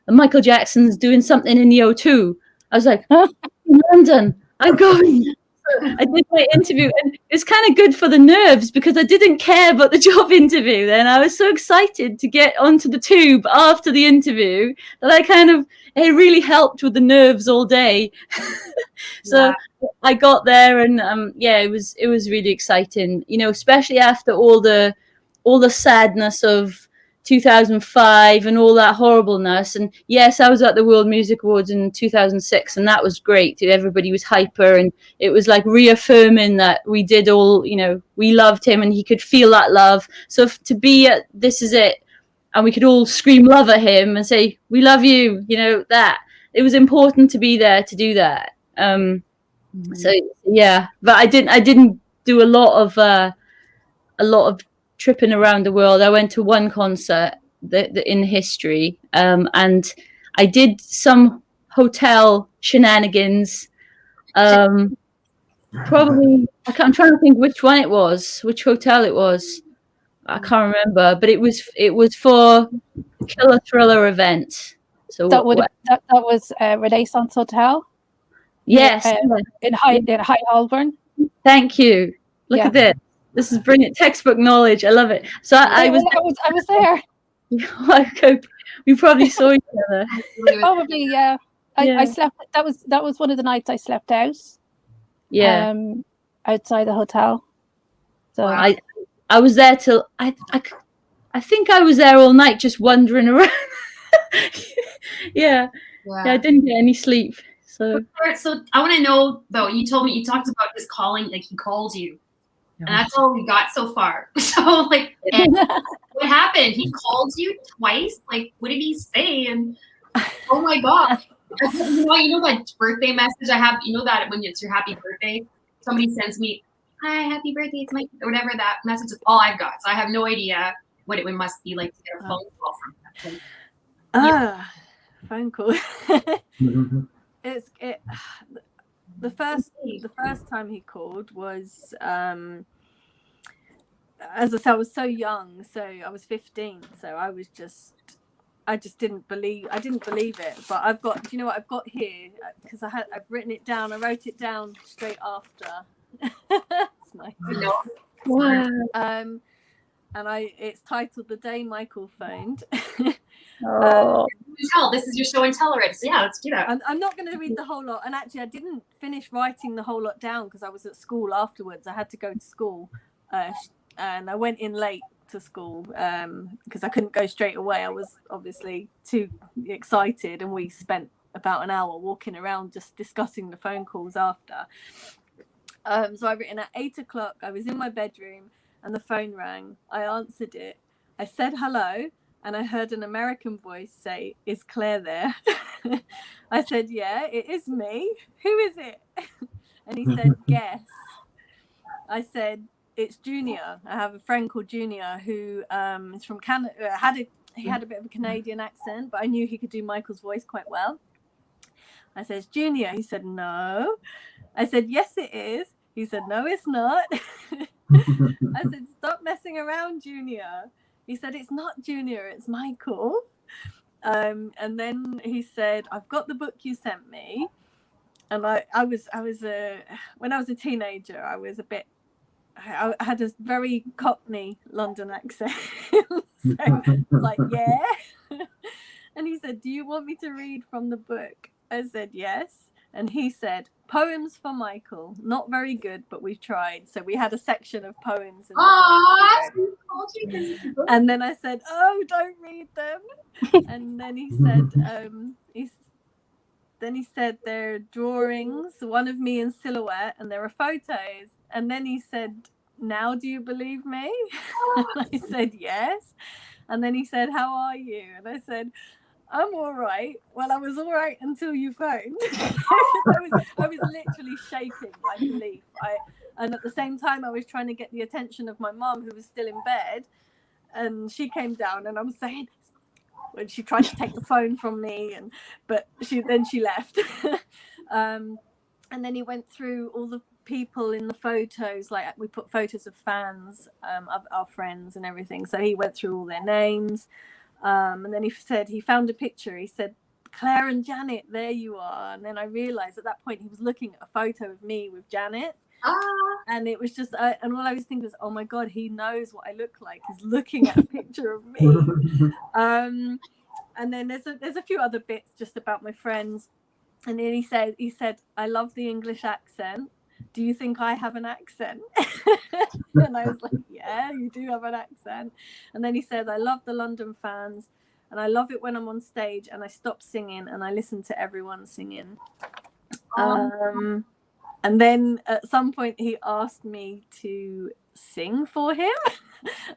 Michael Jackson's doing something in the O2." I was like, "Huh? In London, I'm going." I did my interview, and it's kind of good for the nerves because I didn't care about the job interview. Then I was so excited to get onto the tube after the interview that it really helped with the nerves all day. So I got there, and it was really exciting, especially after all the sadness of 2005 and all that horribleness. And yes, I was at the World Music Awards in 2006, and that was great. Everybody was hyper, and it was like reaffirming that we did all, we loved him, and he could feel that love. So to be at "This Is It," and we could all scream love at him and say, "We love you," that it was important to be there to do that. So yeah, but I didn't do a lot of tripping around the world. I went to one concert in history, and I did some hotel shenanigans. Probably I'm trying to think which hotel it was. I can't remember, but it was for Killer Thriller event. So
that was Renaissance Hotel.
Yes,
in High Holborn.
Thank you. Look at this. This is brilliant textbook knowledge. I love it. So I was
there.
We probably saw each other.
Probably, yeah. I slept. That was one of the nights I slept out.
Yeah.
Outside the hotel. So
I was there till I think I was there all night just wandering around. yeah. I didn't get any sleep. So
I want to know though. You talked about his calling, like he called you, and that's all we got so far. So like, what happened? He called you twice. Like, what did he say? And oh my god, you know that birthday message I have. You know that when it's your happy birthday, somebody sends me, "Hi, happy birthday, it's Mike," or whatever that message is. All I've got, so I have no idea what it must be like to get a phone call from that.
Phone call. The first time he called was as I said, I was so young, so I was 15, so I just didn't believe it. But I've got, do you know what I've got here, because I've written it down. I wrote it down straight after. It's my
wow.
And it's titled "The Day Michael Phoned."
This is your show and tell already. So yeah, let's do that.
I'm not going to read the whole lot, and actually I didn't finish writing the whole lot down because I was at school afterwards. I had to go to school, and I went in late to school because I couldn't go straight away. I was obviously too excited, and we spent about an hour walking around just discussing the phone calls after. So I've written at 8 o'clock. I was in my bedroom and the phone rang. I answered it. I said hello, and I heard an American voice say, "Is Claire there?" I said, "Yeah, it is me. Who is it?" And he said, "Guess." I said, "It's Junior. I have a friend called Junior who is from Canada." He had a bit of a Canadian accent, but I knew he could do Michael's voice quite well. I said, "Junior." He said, "No." I said, "Yes, it is." He said, "No, it's not." I said, "Stop messing around, Junior." He said, "It's not Junior, it's Michael." And then he said, "I've got the book you sent me." And I was when I was a teenager, I was a bit, I had a very Cockney London accent. So I was like, "Yeah." And he said, "Do you want me to read from the book?" I said, "Yes." And he said, "Poems for Michael. Not very good, but we've tried." So we had a section of poems in the book. And then I said, "Oh, don't read them." And then he said, "They're drawings, one of me in silhouette, and there are photos." And then he said, "Now do you believe me?" And I said, "Yes." And then he said, "How are you?" And I said, "I'm all right." Well, I was all right until you phoned. I was literally shaking like a leaf. And at the same time, I was trying to get the attention of my mum, who was still in bed. And she came down, and I'm saying, when she tried to take the phone from me, but she left. And then he went through all the people in the photos, like we put photos of fans, of our friends and everything. So he went through all their names. And then he said he found a picture. He said, "Claire and Janet, there you are." And then I realized at that point he was looking at a photo of me with Janet. And it was just, and all I was thinking was, oh my God, he knows what I look like. He's looking at a picture of me. And then there's a few other bits just about my friends. And then he said, "I love the English accent. Do you think I have an accent?" And I was like, "Yeah, you do have an accent." And then he said, "I love the London fans, and I love it when I'm on stage and I stop singing and I listen to everyone singing." And then at some point he asked me to sing for him,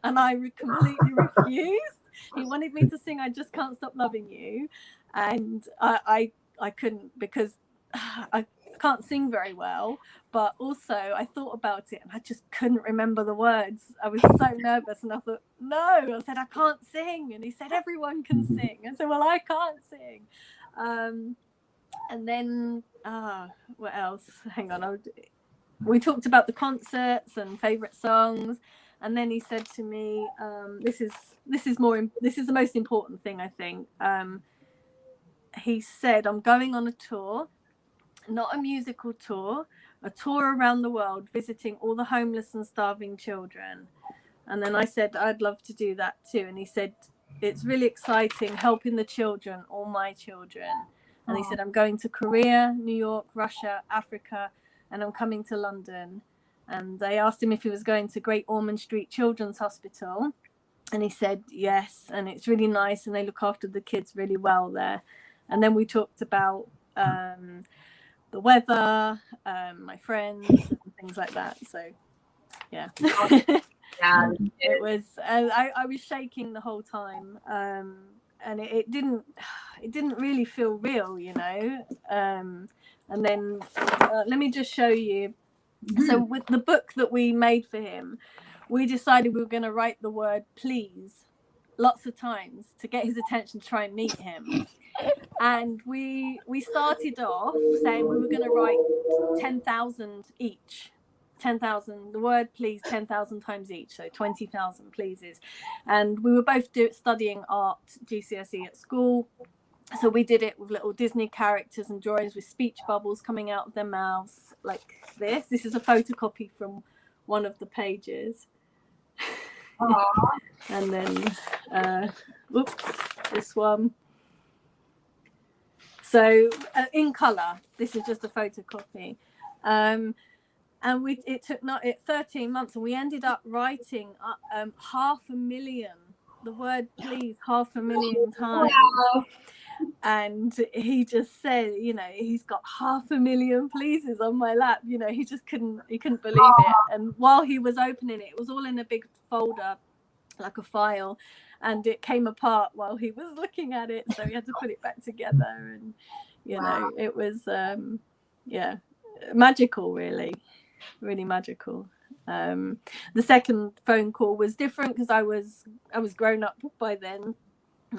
and I completely refused. He wanted me to sing "I Just Can't Stop Loving You," and I couldn't, because I can't sing very well, but also I thought about it and I just couldn't remember the words. I was so nervous, and I thought, no, I said, "I can't sing." And he said, "Everyone can sing." I said, "Well, I can't sing." And then what else? Hang on. We talked about the concerts and favorite songs. And then he said to me, this is the most important thing, I think. He said, I'm going on a tour, not a musical tour, a tour around the world, visiting all the homeless and starving children. And then I said, I'd love to do that too. And he said, it's really exciting, helping the children, all my children. And he said, I'm going to Korea, New York, Russia, Africa, and I'm coming to London. And I asked him if he was going to Great Ormond Street Children's Hospital. And he said, yes. And it's really nice. And they look after the kids really well there. And then we talked about the weather, my friends, and things like that. So, yeah.
Yeah,
it was. I was shaking the whole time, and it didn't really feel real, you know. And then let me just show you. So with the book that we made for him, we decided we were going to write the word please lots of times to get his attention, to try and meet him. And we started off saying we were going to write 10,000 each. 10,000, the word please 10,000 times each, so 20,000 pleases. And we were both studying art GCSE at school, so we did it with little Disney characters and drawings with speech bubbles coming out of their mouths like this. This is a photocopy from one of the pages. And then this one. So in color, this is just a photocopy. And it took 13 months, and we ended up writing 500,000, the word please 500,000 times. And he just said, you know, he's got 500,000 pleases on my lap. You know, he couldn't believe it. And while he was opening it, it was all in a big folder, like a file, and it came apart while he was looking at it, so he had to put it back together. And you know, it was magical, really magical. The second phone call was different because I was grown up by then.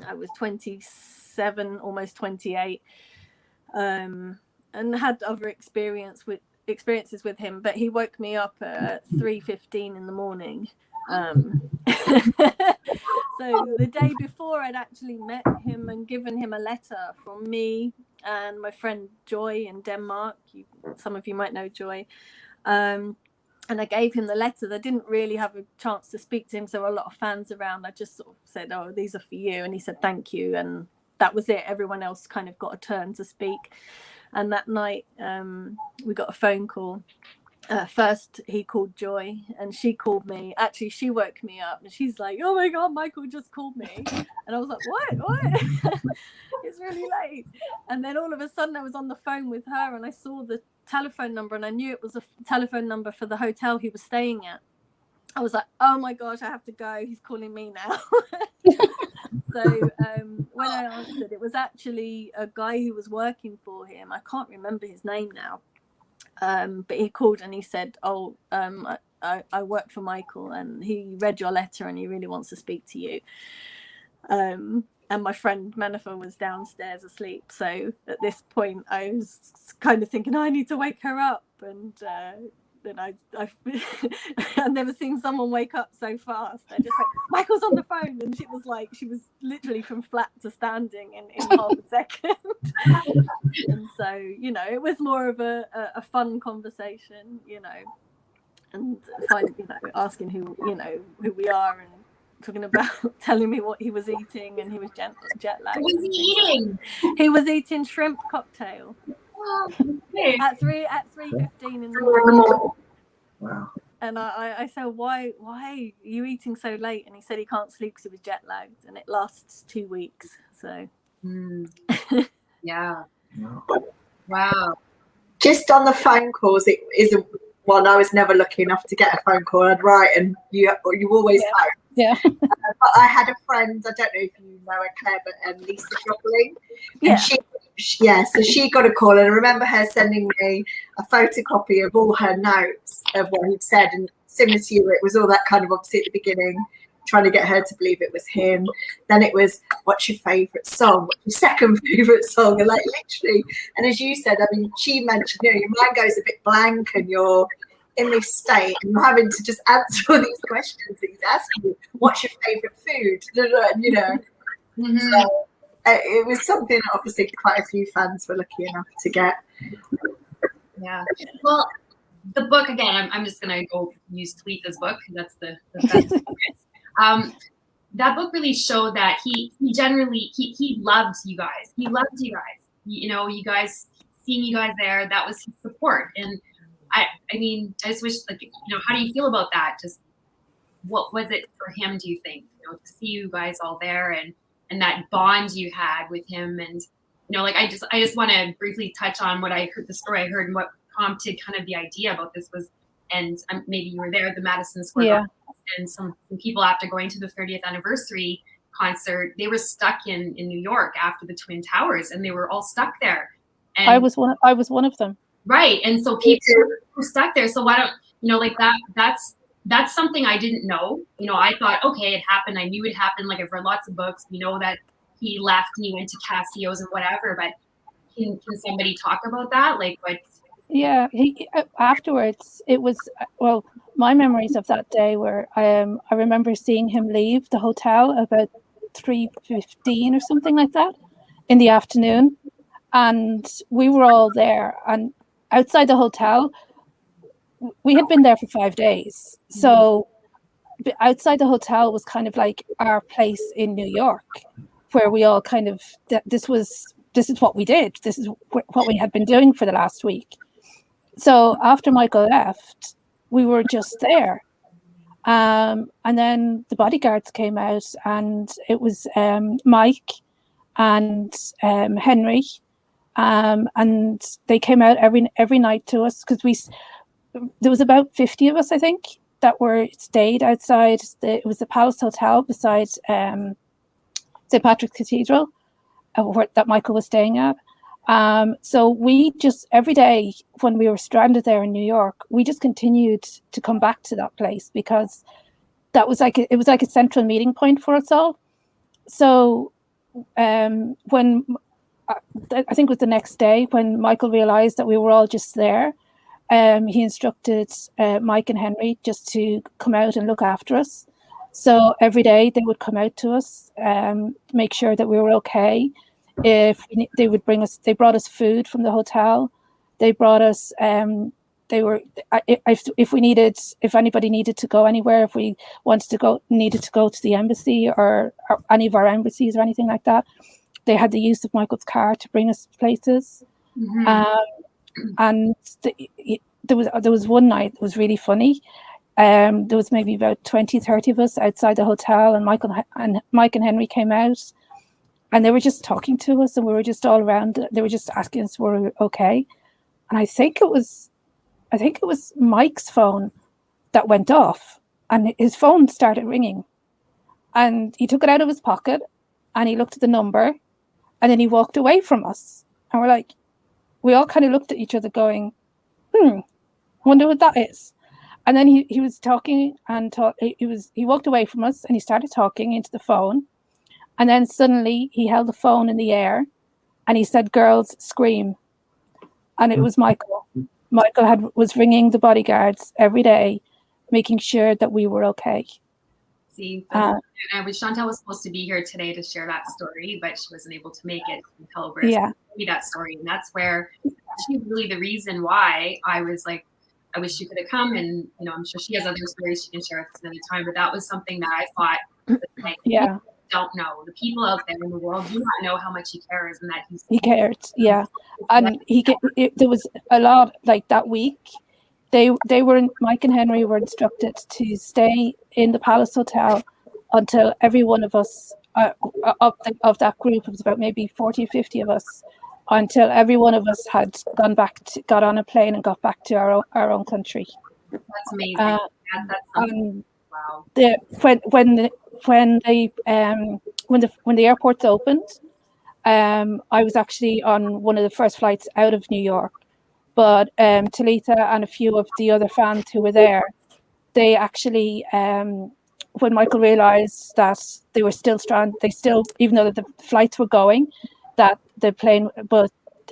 I was 27, almost 28, and had other experiences with him, but he woke me up at 3:15 in the morning. So the day before, I'd actually met him and given him a letter from me and my friend Joy in Denmark. Some of you might know Joy. And I gave him the letter. I didn't really have a chance to speak to him, so a lot of fans around. I just sort of said, oh, these are for you. And he said, thank you. And that was it. Everyone else kind of got a turn to speak. And that night, we got a phone call. First, he called Joy, and she called me. Actually, she woke me up, and she's like, oh my God, Michael just called me. And I was like, what? It's really late. And then all of a sudden, I was on the phone with her, and I saw the telephone number, and I knew it was a telephone number for the hotel he was staying at. I was like, oh my gosh, I have to go. He's calling me now. So when I answered, it was actually a guy who was working for him. I can't remember his name now. But he called and he said, I work for Michael, and he read your letter and he really wants to speak to you. And my friend Manifa was downstairs asleep. So at this point, I was kind of thinking, I need to wake her up. And then I've never seen someone wake up so fast. I just like, Michael's on the phone. And she was literally from flat to standing in half a second. And so, you know, it was more of a fun conversation, you know, and asking who we are, and talking about telling me what he was eating, and he was jet lagged.
What was he eating?
He was eating shrimp cocktail at 3:15 in the morning.
Wow.
And I said, why are you eating so late? And he said he can't sleep because he was jet lagged, and it lasts 2 weeks. So
yeah. Wow.
Just on the phone calls, it is one I was never lucky enough to get a phone call. I'd write, and you always phone.
Yeah.
But I had a friend, I don't know if you know her, Claire, but Lisa Jobling. And so she got a call, and I remember her sending me a photocopy of all her notes of what he'd said. And similar to you, it was all that kind of, obviously at the beginning, trying to get her to believe it was him. Then it was, what's your favourite song? What's your second favourite song? And like literally, and as you said, I mean, she mentioned, you know, your mind goes a bit blank, and you're in this state and you're having to just answer all these questions that he's asking you. What's your favourite food? You know. So it was something that obviously quite a few fans were lucky enough to get.
Yeah. Well, the book again. I'm just gonna go use Talitha's book because that's the best. That book really showed that he generally he loved you guys. He loved you guys. You know, you guys, seeing you guys there, that was his support. And I mean, I just wish, like, you know, how do you feel about that? Just what was it for him, do you think? You know, to see you guys all there and that bond you had with him. And, you know, like, I just want to briefly touch on what I heard, the story I heard, and what prompted kind of the idea about this was, and maybe you were there at the Madison Square Garden, and some people, after going to the 30th anniversary concert, they were stuck in New York after the Twin Towers, and they were all stuck there. And
I was one of them.
Right. And so people were stuck there. So why don't, you know, like that's something I didn't know. You know, I thought, okay, it happened. I knew it happened. Like, I've read lots of books. We know that he left and he went to Casio's and whatever, but can somebody talk about that? Like, what?
Yeah, he afterwards, it was, well, my memories of that day were, I remember seeing him leave the hotel about 3:15 or something like that in the afternoon, and we were all there, and outside the hotel, we had been there for 5 days, so outside the hotel was kind of like our place in New York, where we all kind of, this is what we did, this is what we had been doing for the last week. So after Michael left, we were just there. And then the bodyguards came out, and it was Mike and Henry. And they came out every night to us, because there was about 50 of us, I think, that stayed outside. It was the Palace Hotel beside St. Patrick's Cathedral, that Michael was staying at. So we just, every day when we were stranded there in New York, we just continued to come back to that place, because that was like, it was like a central meeting point for us all. So when I think it was the next day, when Michael realized that we were all just there, he instructed Mike and Henry just to come out and look after us. So every day they would come out to us, make sure that we were okay. If they would bring us, they brought us food from the hotel. They brought us, if anybody needed to go anywhere, if we needed to go to the embassy or any of our embassies or anything like that, they had the use of Michael's car to bring us places. And there was one night that was really funny. There was maybe about 20, 30 of us outside the hotel, and Mike and Henry came out. And they were just talking to us, and we were just all around. They were just asking us, were we okay? And I think it was Mike's phone that went off, and his phone started ringing. And he took it out of his pocket, and he looked at the number, and then he walked away from us. And we all kind of looked at each other going, wonder what that is. And then he was talking and he walked away from us, and he started talking into the phone. And then suddenly he held the phone in the air and he said, "Girls, scream." And it was Michael. Michael was ringing the bodyguards every day, making sure that we were okay.
See, Chantal was supposed to be here today to share that story, but she wasn't able to make it and tell me that story. And that's where she's really the reason why I was like, I wish she could have come. And, you know, I'm sure she has other stories she can share with us another time, but that was something that I thought, like, don't know. The people out there in the world do not know how much he cares, and that he
cared. Yeah, and there was a lot, like that week. Mike and Henry were instructed to stay in the Palace Hotel until every one of us of that group, it was about maybe 40 or 50 of us, until every one of us had got on a plane and got back to our own country.
That's amazing. Wow.
When the airports opened, I was actually on one of the first flights out of New York, but Talitha and a few of the other fans who were there, they actually, when Michael realized that they were still stranded, even though the flights were going, but they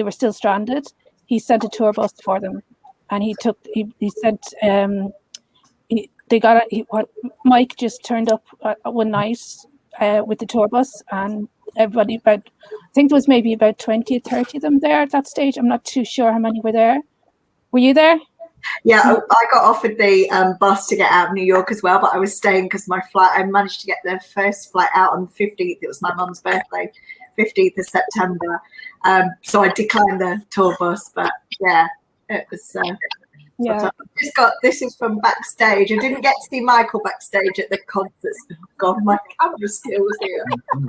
were still stranded, he sent a tour bus for them and he said Mike just turned up one night with the tour bus, and everybody, I think there was maybe about 20 or 30 of them there at that stage. I'm not too sure how many were there. Were you there?
Yeah, I got offered the bus to get out of New York as well, but I was staying because my flight, I managed to get the first flight out on the 15th. It was my mum's birthday, 15th of September. So I declined the tour bus, but yeah, it was.
Yeah.
This is from backstage. I didn't get to see Michael backstage at the concerts. God, my camera skills here. I've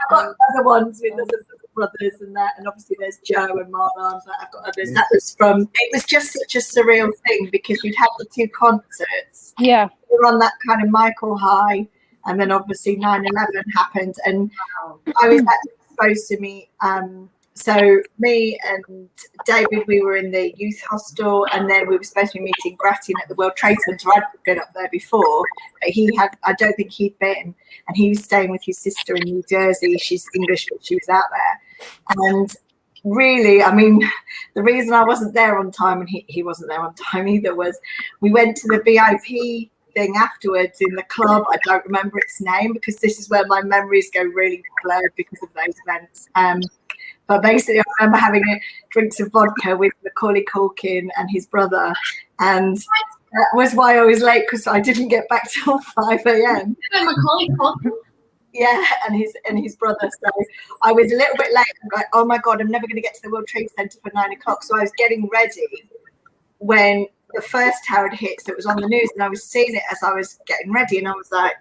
got other ones with the brothers and that, and obviously there's Joe and Marlon, but I've got others. That was it was just such a surreal thing because you'd have the two concerts.
Yeah.
We were on that kind of Michael high, and then obviously 9/11 happened, and I was actually supposed to meet. So me and David, we were in the youth hostel, and then we were supposed to be meeting Gratien at the World Trade Center. I'd been up there before, but I don't think he'd been, and he was staying with his sister in New Jersey. She's English, but she was out there. And really, I mean, the reason I wasn't there on time, and he wasn't there on time either, was we went to the VIP thing afterwards in the club. I don't remember its name because this is where my memories go really blurred because of those events. But basically, I remember having drinks of vodka with Macaulay Culkin and his brother, and that was why I was late because I didn't get back till 5 a.m.
Macaulay Culkin?
Yeah, and his brother. So I was a little bit late. I'm like, oh my God, I'm never going to get to the World Trade Center for 9 o'clock. So I was getting ready when the first tower had hit. So it was on the news, and I was seeing it as I was getting ready, and I was like,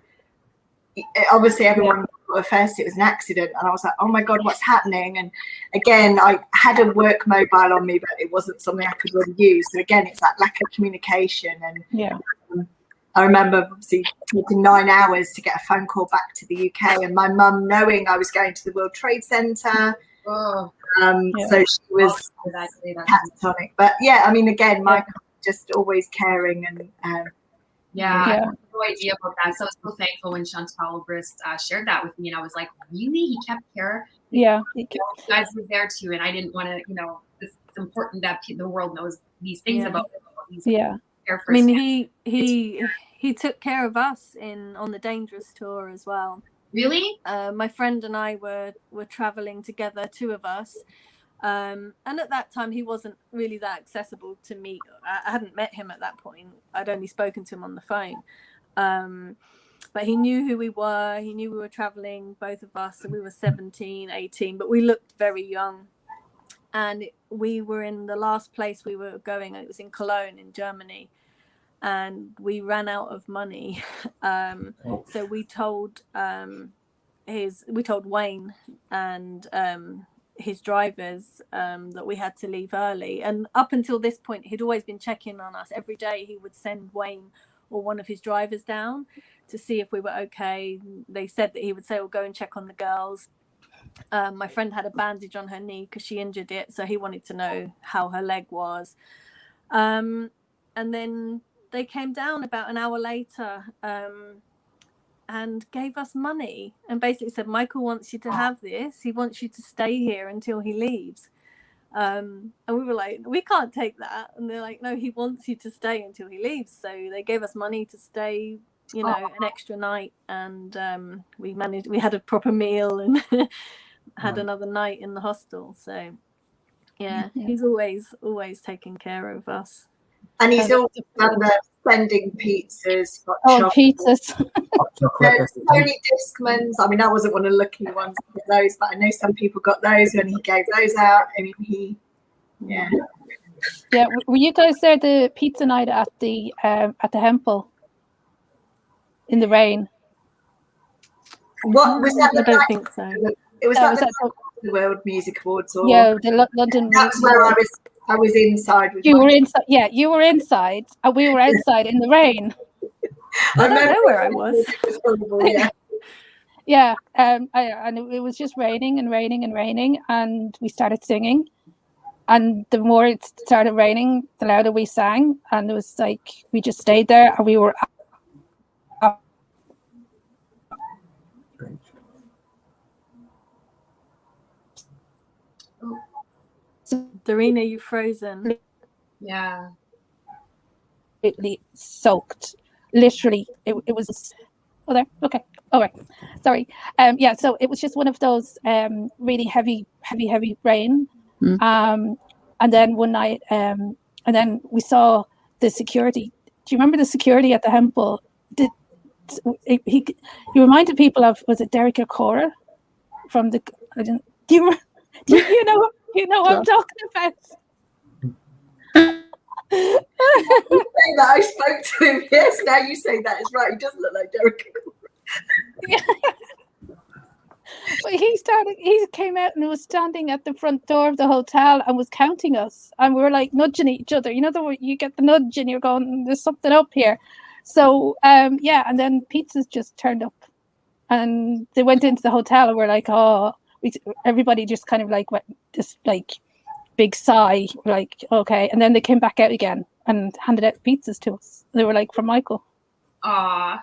obviously everyone thought at first it was an accident, and I was like, oh my God, what's happening? And again, I had a work mobile on me, but it wasn't something I could really use. So again, it's that lack of communication. And I remember obviously taking 9 hours to get a phone call back to the UK, and my mum knowing I was going to the World Trade Center. So she was catatonic. But yeah, I mean, again, Michael just always caring, and
I had no idea about that. So I was so thankful when Chantal Brist shared that with me, and I was like, really? He kept care?
Yeah.
You guys were there too, and I didn't want to, it's important that the world knows these things about these.
I mean, he took care of us on the Dangerous tour as well.
Really?
My friend and I were traveling together, two of us. And at that time, he wasn't really that accessible to meet. I hadn't met him at that point. I'd only spoken to him on the phone. But he knew who we were. He knew we were traveling, both of us. And we were 17, 18, but we looked very young. And we were in the last place we were going. It was in Cologne in Germany. And we ran out of money. So we told Wayne and his drivers that we had to leave early. And up until this point, he'd always been checking on us every day. He would send Wayne or one of his drivers down to see if we were okay. They said that he would say, well, go and check on the girls. My friend had a bandage on her knee because she injured it, so he wanted to know how her leg was. And then they came down about an hour later and gave us money and basically said, Michael wants you to have this. He wants you to stay here until he leaves. And we were like, we can't take that. And they're like, no, he wants you to stay until he leaves. So they gave us money to stay, an extra night. And we had a proper meal and had another night in the hostel. So he's always taking care of us.
And he's also done the sending pizzas.
Pizzas.
Tony Discman's. I mean, I wasn't one of the lucky ones to get those, but I know some people got those when he gave those out. I mean, Yeah,
were you guys there the pizza night at the Hempel in the rain?
What was that?
I don't think so.
It was the World Music Awards. Or
the London.
That's where I was inside. With
you were inside. Yeah, you were inside, and we were outside in the rain.
I don't know where I was.
And it was just raining and raining and raining, and we started singing. And the more it started raining, the louder we sang, and it was like we just stayed there, and we were.
Dorina, you've frozen.
Yeah.
Completely soaked. Literally, it was. Oh, there. Okay. All right. Sorry. Yeah. So it was just one of those really heavy rain. And then one night, and then we saw the security. Do you remember the security at the Hempel? He reminded people of, was it Derek O'Cora from the? I didn't. Do you know what I'm talking about?
You say that I spoke to him. Yes, now you say that is right. He does look like Derek.
But he came out and was standing at the front door of the hotel and was counting us, and we were like nudging each other. You know, you get the nudge and you're going, there's something up here. So yeah, and then pizzas just turned up, and they went into the hotel, and we're like, oh, everybody just kind of like went this like big sigh, like okay, and then they came back out again and handed out pizzas to us. They were like from Michael.
Aw,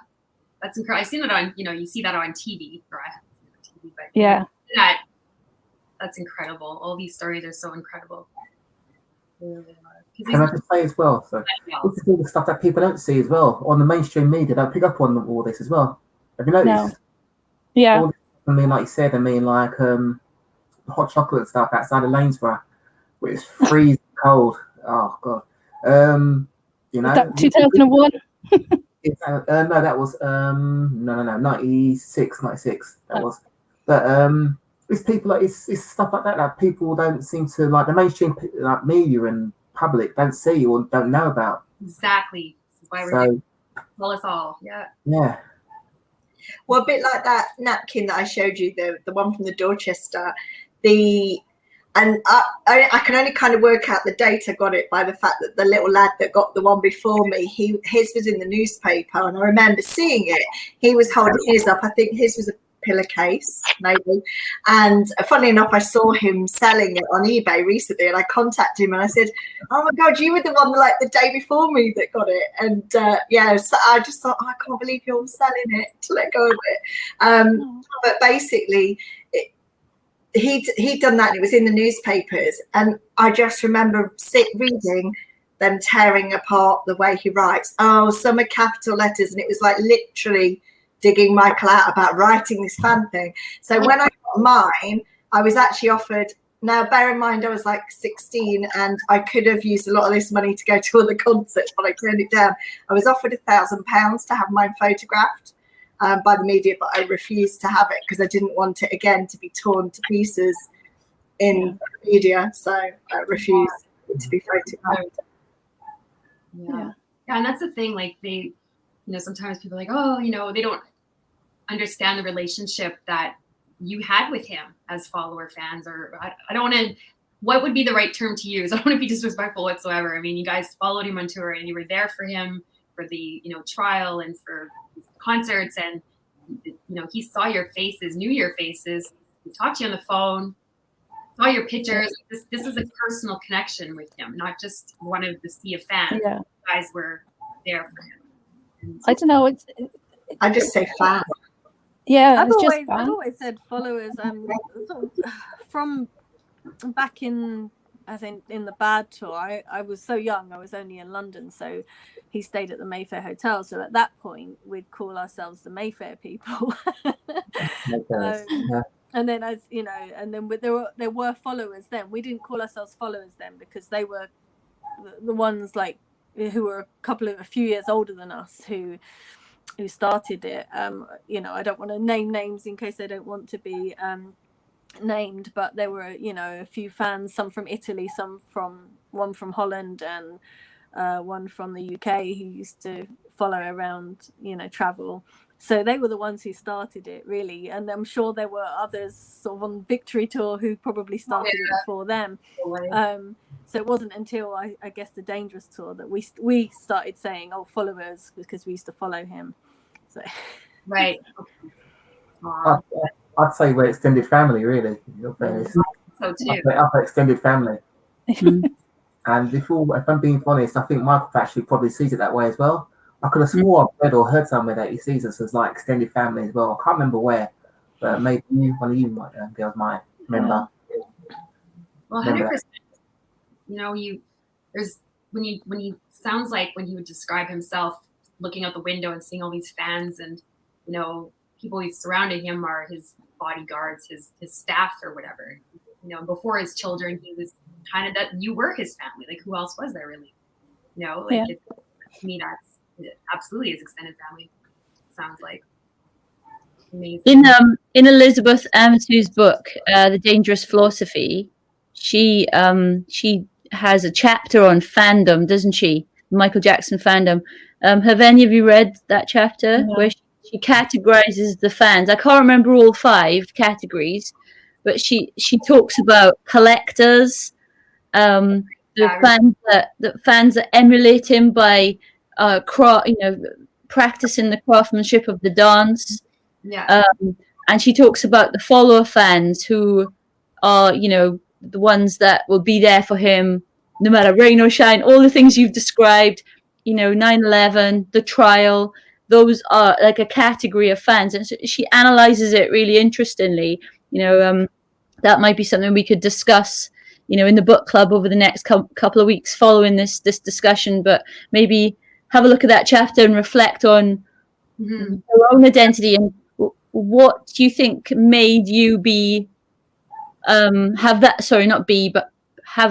that's incredible. I've seen it on, you see that on TV, or I haven't seen it on TV, but
yeah,
that's incredible. All these stories are so incredible.
Can I just say as well, so this is all the stuff that people don't see as well on the mainstream media. Don't pick up on all this as well. Have you noticed?
No. Yeah.
I mean, like you said, like hot chocolate stuff outside of Lanesborough, where it's freezing cold. Oh god. You know,
that 2001.
No, that was no 96 that was. But it's people like it's stuff like that people don't seem to like, the mainstream like media and public don't see or don't know about.
Exactly. This is why we're here. Tell us all. Yeah.
Well, a bit like that napkin that I showed you, the one from the Dorchester, and I can only kind of work out the date I got it by the fact that the little lad that got the one before me, his was in the newspaper, and I remember seeing it. He was holding his up. I think his was a pillowcase, maybe. And funnily enough, I saw him selling it on eBay recently, and I contacted him and I said, "Oh my God, you were the one like the day before me that got it." And so I just thought, I can't believe you're selling it, to let go of it. But basically, he'd done that, and it was in the newspapers, and I just remember reading them tearing apart the way he writes. Oh, some are capital letters, and it was like literally digging Michael out about writing this fan thing. So when I got mine, I was actually offered, now bear in mind I was like 16 and I could have used a lot of this money to go to other concerts, but I turned it down. I was offered £1,000 to have mine photographed by the media, but I refused to have it because I didn't want it again to be torn to pieces in the media. So I refused it to be photographed.
Yeah, and that's the thing, like they, sometimes people are like, oh, they don't understand the relationship that you had with him as follower fans, or I don't want to, what would be the right term to use? I don't want to be disrespectful whatsoever. I mean, you guys followed him on tour and you were there for him for the, trial and for concerts, and, he saw your faces, knew your faces, he talked to you on the phone, saw your pictures. This is a personal connection with him, not just wanted to see a fan.
Yeah.
You guys were there for him.
I don't know.
I just say fan.
Yeah,
I've always said followers. Sort of from back in, as in the Bad tour, I was so young. I was only in London, so he stayed at the Mayfair Hotel. So at that point, we'd call ourselves the Mayfair people. And then, as you know, and then there were followers then. We didn't call ourselves followers then because they were the ones like who were a few years older than us who started it. I don't want to name names in case they don't want to be named, but there were a few fans, some from Italy, one from Holland, and one from the UK who used to follow around, travel. So they were the ones who started it, really. And I'm sure there were others sort of on Victory Tour who probably started it before them. So it wasn't until I guess the Dangerous Tour that we started saying, "Oh, followers," because we used to follow him. So
right.
I'd say we're extended family, really.
So too.
Upper extended family. And if I'm being honest, I think Michael actually probably sees it that way as well. I could have swore I've read or heard somewhere that he sees us as like extended family as well. I can't remember where, but maybe one of you girls might remember.
Well, 100%. There's when he sounds like when he would describe himself looking out the window and seeing all these fans and, you know, people he's surrounding him are his bodyguards, his staff or whatever. You know, before his children, he was kind of that you were his family. Like, who else was there really? You know, like to me, that's absolutely his extended family. Sounds like. Amazing.
In Elizabeth Amatu's book, The Dangerous Philosophy, she has a chapter on fandom, doesn't she? Michael Jackson fandom. Have any of you read that chapter where she categorizes the fans? I can't remember all 5 categories, but she talks about collectors, the fans that emulate him by practicing the craftsmanship of the dance.
Yeah.
And she talks about the follower fans who are, you know, the ones that will be there for him no matter rain or shine, all the things you've described, you know, 9/11, the trial, those are like a category of fans. And she analyzes it really interestingly. You know, that might be something we could discuss, you know, in the book club over the next couple of weeks following this discussion, but maybe have a look at that chapter and reflect on your own identity and what do you think made you have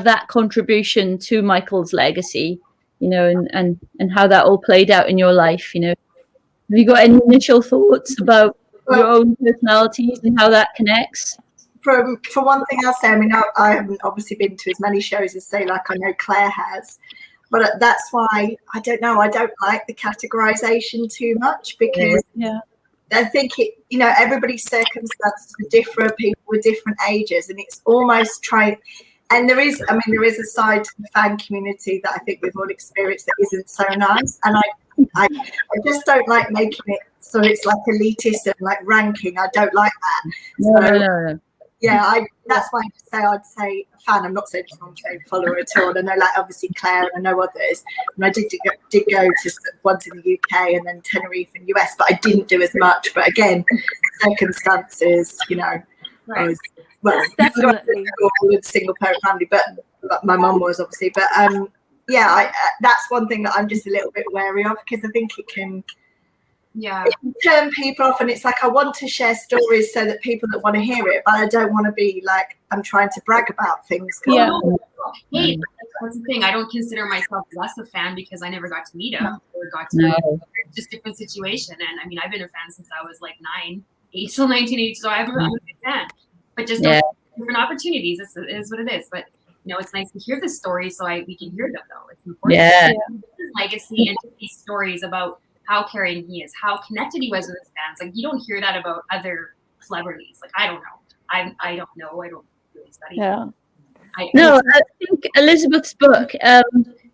that contribution to Michael's legacy, you know, and how that all played out in your life, you know. Have you got any initial thoughts about your own personalities and how that connects?
For one thing, I'll say, I mean, I haven't obviously been to as many shows as, say, like I know Claire has, but that's why, I don't know, I don't like the categorization too much because I think everybody's circumstances are different, people with different ages, and it's almost and there is a side to the fan community that I think we've all experienced that isn't so nice, and I just don't like making it so it's like elitist and like ranking. I don't like that.
No.
Yeah, that's why I'd say a fan. I'm not saying just one follower at all. I know, like, obviously Claire and I know others. And I did go to once in the UK and then Tenerife in the US, but I didn't do as much. But again, circumstances, you know, I was, well,
definitely
with single parent family, but my mum was obviously. But that's one thing that I'm just a little bit wary of because I think it can turn people off, and it's like I want to share stories so that people that want to hear it, but I don't want to be like I'm trying to brag about things.
Hey, that's the thing. I don't consider myself less a fan because I never got to meet him or got to just different situation. And I mean, I've been a fan since I was like 9, 8 till 1980, so I'm a big fan. But just different opportunities is what it is. But you know, it's nice to hear the stories so we can hear them though. It's important. His legacy and these stories about how caring he is, how connected he was with his fans. Like, you don't hear that about other celebrities. Like, I don't know. I don't know. I don't really study.
Yeah. I think Elizabeth's book,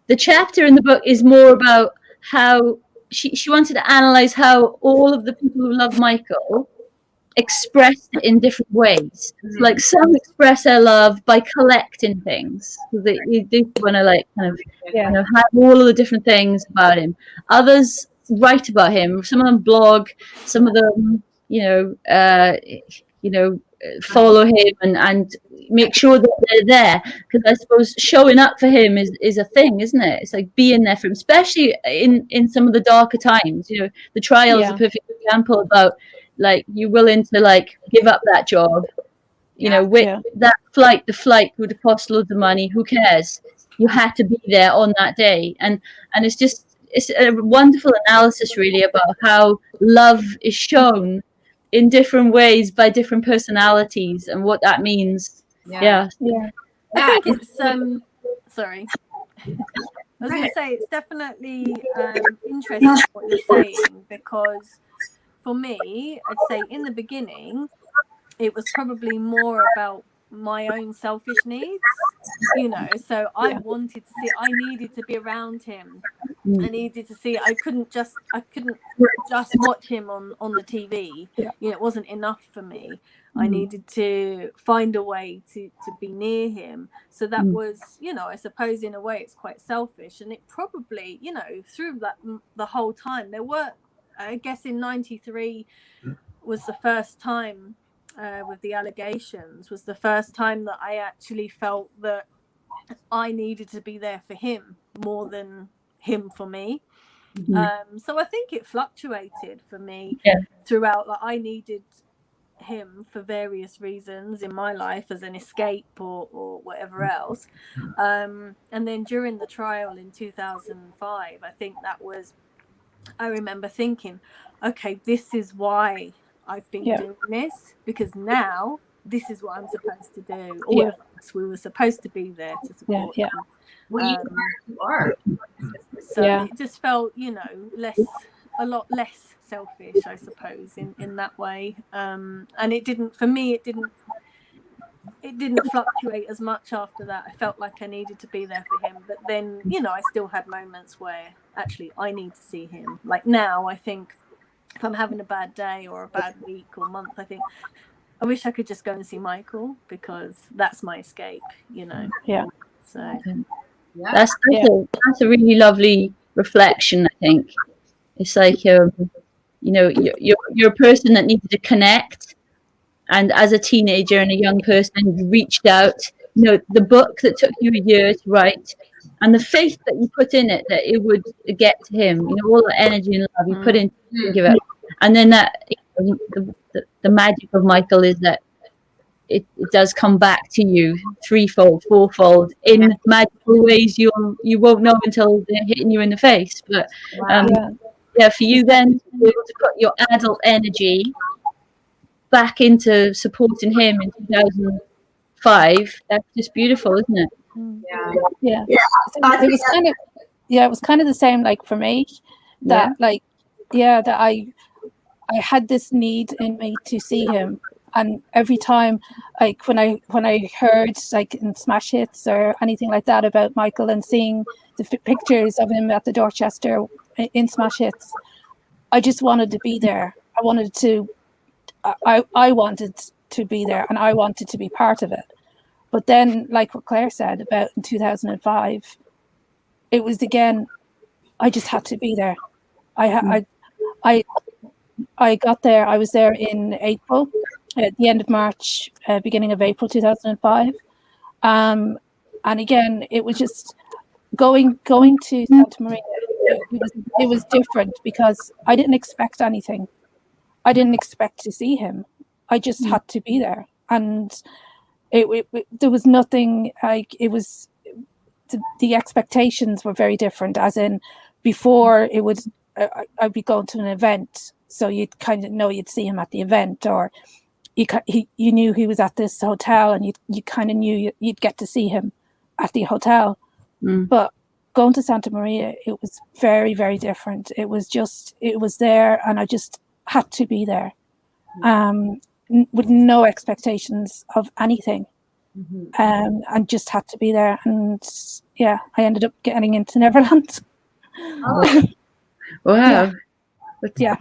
the chapter in the book is more about how she wanted to analyze how all of the people who love Michael expressed it in different ways. Like, some express their love by collecting things. They want to like kind of have all of the different things about him. Others write about him. Some of them blog. Some of them, follow him and make sure that they're there. Because I suppose showing up for him is a thing, isn't it? It's like being there for him, especially in some of the darker times. You know, the trial is a perfect example about like you're willing to like give up that job. You know, with that flight, the flight would have cost loads of money. Who cares? You had to be there on that day, and it's a wonderful analysis really about how love is shown in different ways by different personalities and what that means.
I think it's sorry. I was going to say it's definitely interesting what you're saying, because for me, I'd say in the beginning it was probably more about my own selfish needs, you know, so I wanted to see, I needed to be around him. I needed to see, I couldn't just watch him on the TV. You know, it wasn't enough for me. I needed to find a way to be near him. So that was, you know, I suppose in a way it's quite selfish. And it probably, you know, through that the whole time there were, I guess in 93 was the first time with the allegations, was the first time that I actually felt that I needed to be there for him more than him for me. So I think it fluctuated for me throughout. Like, I needed him for various reasons in my life as an escape or whatever else. And then during the trial in 2005, I think I remember thinking, okay, this is why I've been doing this, because now this is what I'm supposed to do. All of us, we were supposed to be there to support him.
Well, you are.
So it just felt, a lot less selfish, I suppose, in that way. And it didn't fluctuate as much after that. I felt like I needed to be there for him, but then, I still had moments where actually I need to see him. Like now, I think if I'm having a bad day or a bad week or month, I think I wish I could just go and see Michael, because that's my escape,
Yeah.
So
that's a really lovely reflection. I think it's like you're a person that needed to connect, and as a teenager and a young person, you reached out. The book that took you a year to write, and the faith that you put in it, that it would get to him. All the energy and love you put in to give it, and then that the magic of Michael is that it does come back to you threefold, fourfold, in magical ways you won't know until they're hitting you in the face. But for you then to be able to put your adult energy back into supporting him in 2005, that's just beautiful, isn't it?
Yeah. It was kind of the same, like for me, that that I had this need in me to see him. And every time, like when I heard like in Smash Hits or anything like that about Michael, and seeing the pictures of him at the Dorchester in Smash Hits, I just wanted to be there. I wanted to be there, and I wanted to be part of it. But then, like what Claire said about in 2005, it was again, I just had to be there. I got there. I was there in April, at the end of March, beginning of April 2005. And again, it was just going to Santa Maria. It was different because I didn't expect anything. I didn't expect to see him. I just had to be there, and there was nothing like it was. The expectations were very different. As in, before it would, I'd be going to an event, so you'd kind of know you'd see him at the event, or you knew he was at this hotel, and you kind of knew you'd get to see him at the hotel. But going to Santa Maria, it was very, very different. It was there, and I just had to be there, with no expectations of anything, and just had to be there. And I ended up getting into Neverland.
Wow.
Yeah.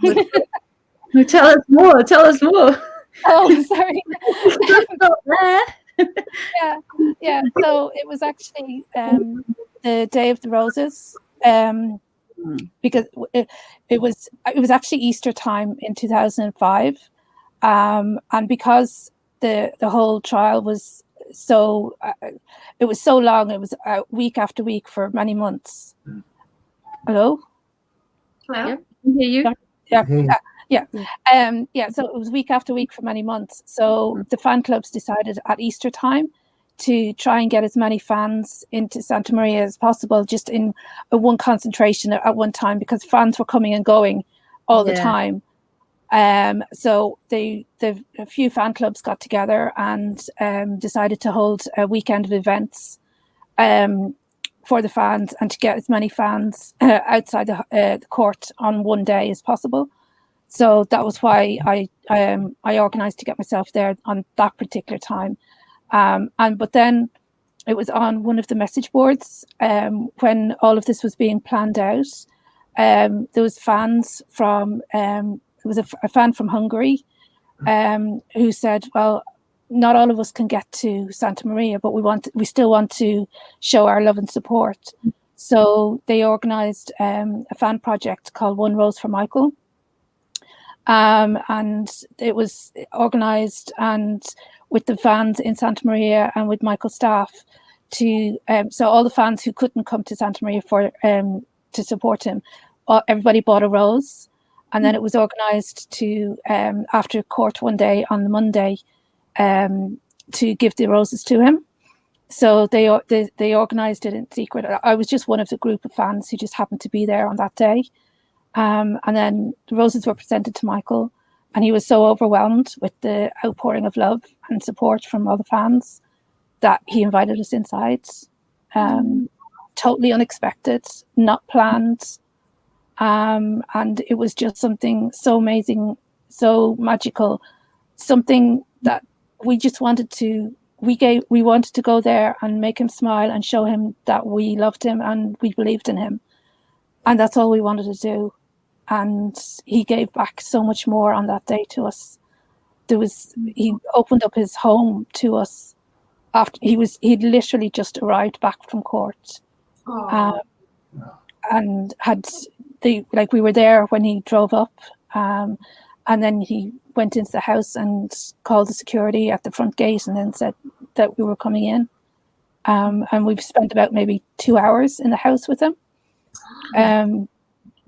Tell us more.
Oh, sorry. Yeah. So it was actually the Day of the Roses, because it was actually Easter time in 2005, and because the whole trial was so long, it was week after week for many months. Hello.
Hello.
Yep. I can hear you.
So it was week after week for many months. So the fan clubs decided at Easter time to try and get as many fans into Santa Maria as possible, just in one concentration at one time, because fans were coming and going all the time. So a few fan clubs got together and decided to hold a weekend of events for the fans, and to get as many fans outside the court on one day as possible. So that was why I organised to get myself there on that particular time. But then it was on one of the message boards when all of this was being planned out. There was fans from a fan from Hungary who said, "Well, not all of us can get to Santa Maria, but we still want to show our love and support." So they organised a fan project called One Rose for Michael. And it was organised and with the fans in Santa Maria and with Michael's staff to so all the fans who couldn't come to Santa Maria for to support him, everybody bought a rose, and then it was organised to after court one day on the Monday to give the roses to him. So they organised it in secret. I was just one of the group of fans who just happened to be there on that day, and then the roses were presented to Michael, and he was so overwhelmed with the outpouring of love and support from all the fans that he invited us inside. Totally unexpected, not planned, and it was just something so amazing, so magical, something that we just wanted to. We wanted to go there and make him smile and show him that we loved him and we believed in him, and that's all we wanted to do. And he gave back so much more on that day to us. He opened up his home to us after he'd literally just arrived back from court, and we were there when he drove up, and then he went into the house and called the security at the front gate and then said that we were coming in, and we've spent about maybe 2 hours in the house with him.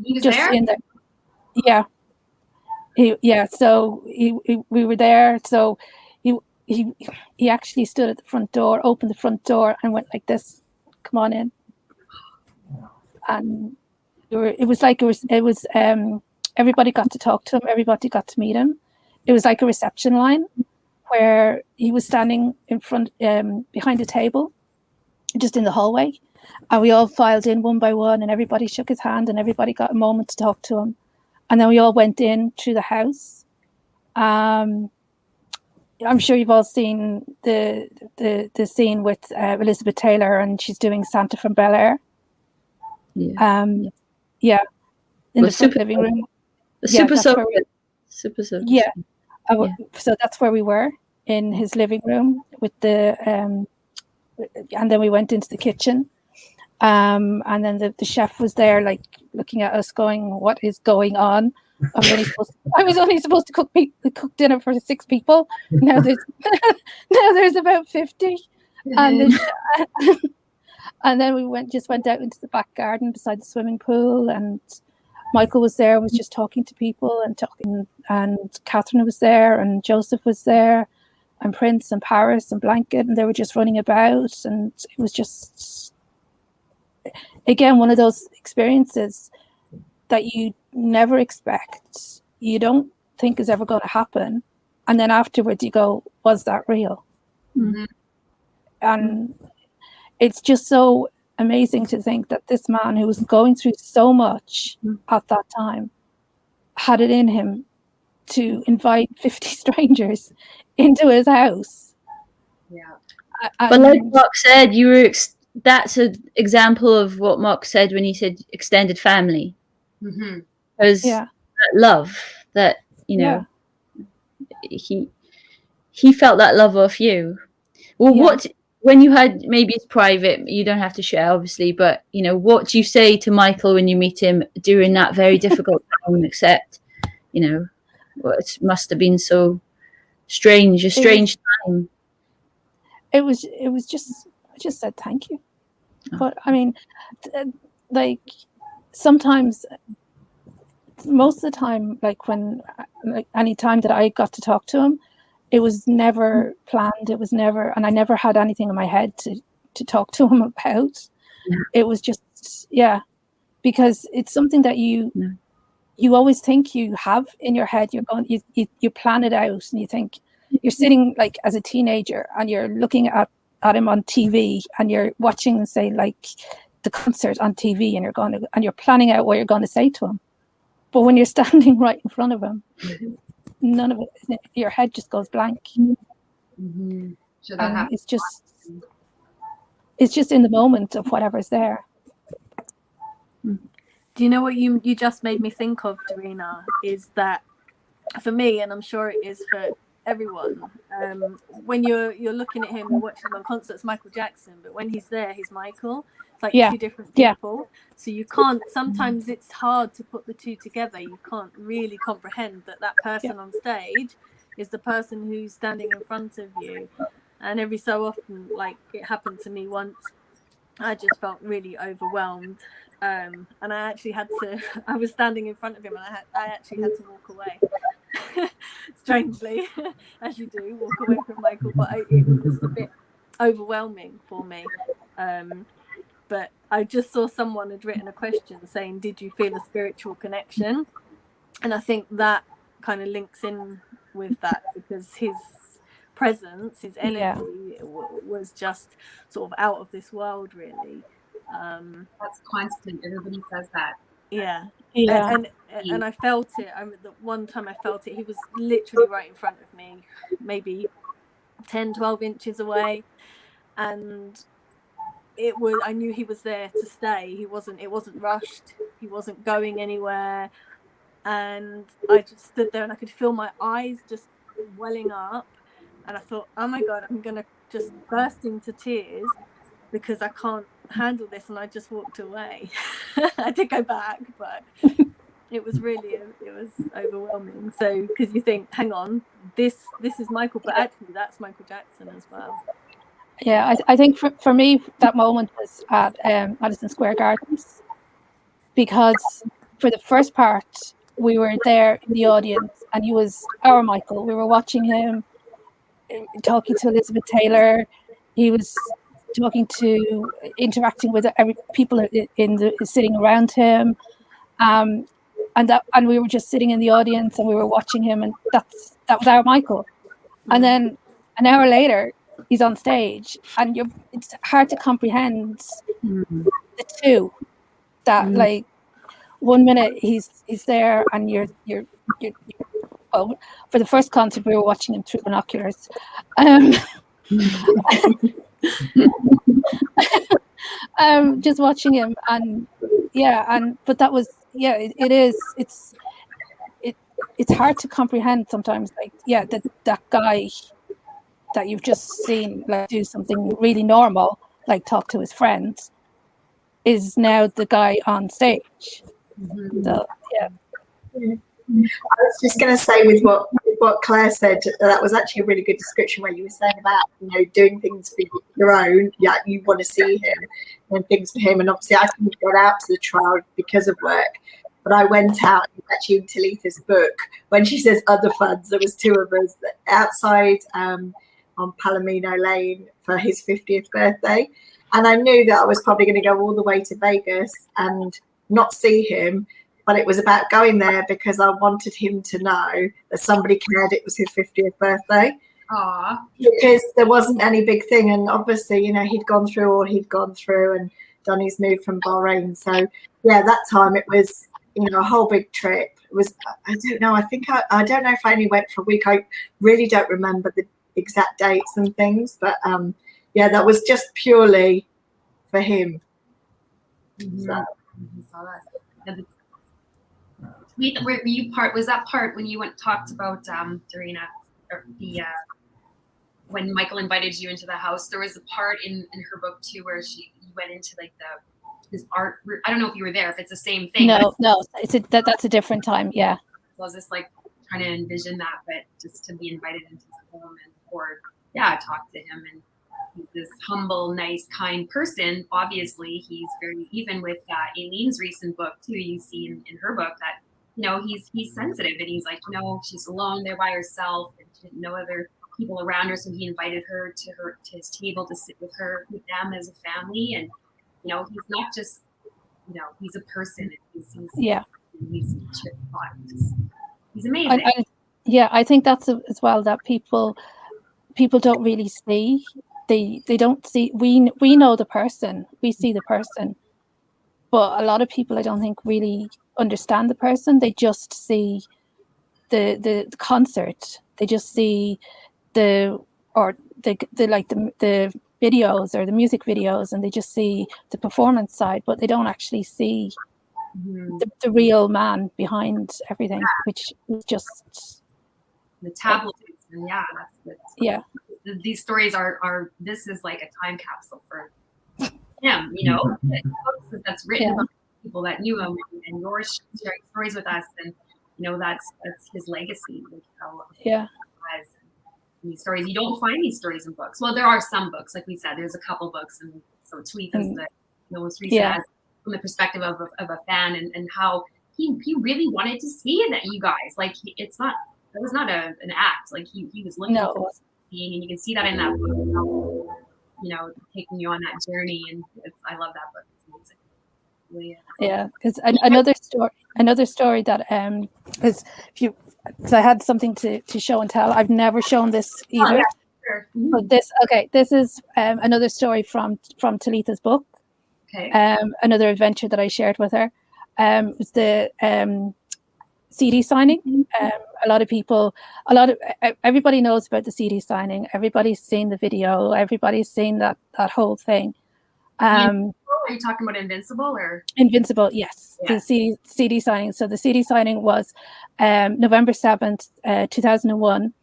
He was
just
there?
in the so we were there. So he actually stood at the front door, opened the front door, and went like this, "Come on in." And it was everybody got to talk to him, everybody got to meet him. It was like a reception line where he was standing in front behind a table just in the hallway, and we all filed in one by one, and everybody shook his hand and everybody got a moment to talk to him, and then we all went in through the house. I'm sure you've all seen the scene with Elizabeth Taylor, and she's doing Santa from Bel Air. In the front living room.
Super
So that's where we were, in his living room with the and then we went into the kitchen, and then the chef was there, like looking at us, going, "What is going on? I was only supposed to cook dinner for 6 people. Now there's about 50." And then we went out into the back garden beside the swimming pool, and Michael was there, was just talking to people and Catherine was there, and Joseph was there, and Prince and Paris and Blanket, and they were just running about, and it was just, again, one of those experiences that you never expect, you don't think is ever going to happen, and then afterwards you go, was that real?
Mm-hmm.
And it's just so amazing to think that this man who was going through so much at that time had it in him to invite 50 strangers into his house.
But like Mark said, that's an example of what Mark said when he said extended family. Because that love, that, he felt that love off you. Well, when you had, maybe it's private, you don't have to share, obviously, but, what do you say to Michael when you meet him during that very difficult time, except, it must have been so strange, a strange time.
It was just, I just said thank you. But, I mean, like, sometimes, most of the time, any time that I got to talk to him, it was never planned. It was never, and I never had anything in my head to talk to him about. It was just, because it's something that you always think you have in your head. You plan it out, and you think you're sitting like as a teenager, and you're looking at him on TV, and you're watching, say, like the concert on TV, and you're planning out what you're going to say to him. But when you're standing right in front of him, none of it, your head just goes blank.
So that
it's just in the moment of whatever's there.
Do you know what you just made me think of, Darina, is that for me, and I'm sure it is for everyone, when you're looking at him, you're watching him on concerts, Michael Jackson, but when he's there, he's Michael. It's like two different people. So you can't, sometimes it's hard to put the two together. You can't really comprehend that person on stage is the person who's standing in front of you. And every so often, like it happened to me once, I just felt really overwhelmed. And I actually had to, I was standing in front of him and I actually had to walk away. Strangely, as you do, walk away from Michael. But it was just a bit overwhelming for me. But I just saw someone had written a question saying, did you feel a spiritual connection? And I think that kind of links in with that, because his presence, his energy was just sort of out of this world, really.
That's constant. Everybody says that.
Yeah. And I felt it. The one time I felt it, he was literally right in front of me, maybe 10, 12 inches away. And I knew he was there to stay. It wasn't rushed. He wasn't going anywhere. And I just stood there and I could feel my eyes just welling up. And I thought, oh my God, I'm going to just burst into tears because I can't handle this. And I just walked away. I did go back, but it was overwhelming. So, because you think, hang on, this is Michael, but actually that's Michael Jackson as well.
Yeah, I think for me, that moment was at Madison Square Gardens, because for the first part, we were there in the audience and he was our Michael. We were watching him talking to Elizabeth Taylor. He was interacting with people sitting around him. And we were just sitting in the audience and we were watching him, and that was our Michael. And then an hour later, he's on stage, and it's hard to comprehend the two. That like 1 minute he's there, and you're well, for the first concert we were watching him through binoculars. Just watching him, but that was it's hard to comprehend sometimes, like that guy that you've just seen like do something really normal, like talk to his friends, is now the guy on stage. So
I was just going to say with what Claire said, that was actually a really good description where you were saying about, doing things for your own. Yeah, you want to see him and things for him. And obviously I couldn't get out to the trial because of work, but I went out, actually in Talitha's book, when she says other fans, there was two of us outside on Palomino Lane for his 50th birthday. And I knew that I was probably going to go all the way to Vegas and not see him. But it was about going there because I wanted him to know that somebody cared it was his 50th birthday.
Aww.
Because there wasn't any big thing. And obviously, he'd gone through all he'd gone through and done his move from Bahrain. So, yeah, that time it was, a whole big trip. It was, I don't know, I don't know if I only went for a week. I really don't remember the exact dates and things. But, yeah, that was just purely for him.
Mm-hmm. So. I saw that. Was that part when you talked about Dorina, when Michael invited you into the house? There was a part in her book too where you went into like his art. I don't know if you were there, if it's the same thing.
No, that's a different time. Yeah.
So I was just like trying to envision that, but just to be invited into his home talk to him. And he's this humble, nice, kind person. Obviously, he's very, even with Aileen's recent book too. You see in her book that. He's sensitive, and he's like, she's alone there by herself, and she didn't know other people around her, so he invited her to his table to sit with them as a family, and he's not just, he's a person. He's amazing.
I think that's as well that people don't really see. They don't see. We know the person. We see the person. But a lot of people, I don't think, really understand the person. They just see the concert. They just see the videos or the music videos, and they just see the performance side. But they don't actually see the real man behind everything, which is just
the tabloids. And
yeah.
These stories are. This is like a time capsule for him, that's written by people that knew him, and you're sharing stories with us, and that's his legacy. these stories. You don't find these stories in books. Well, there are some books, like we said. There's a couple books, and so Tweet is the most recent as from the perspective of a fan, and how he really wanted to see that you guys like. That was not an act. Like he was looking for seeing, and you can see that in that book. You know, taking you on that journey, and I love that book. It's amazing.
Yeah, because another story that is because I had something to show and tell. I've never shown this either.
Oh, yeah, sure.
But this is another story from Talitha's book.
Okay.
Another adventure that I shared with her. It was the CD signing. Everybody knows about the CD signing. Everybody's seen the video. Everybody's seen that whole thing.
Are you talking about Invincible or
Invincible? Yes,
yeah.
The CD signing. So the CD signing was November 7th, 2001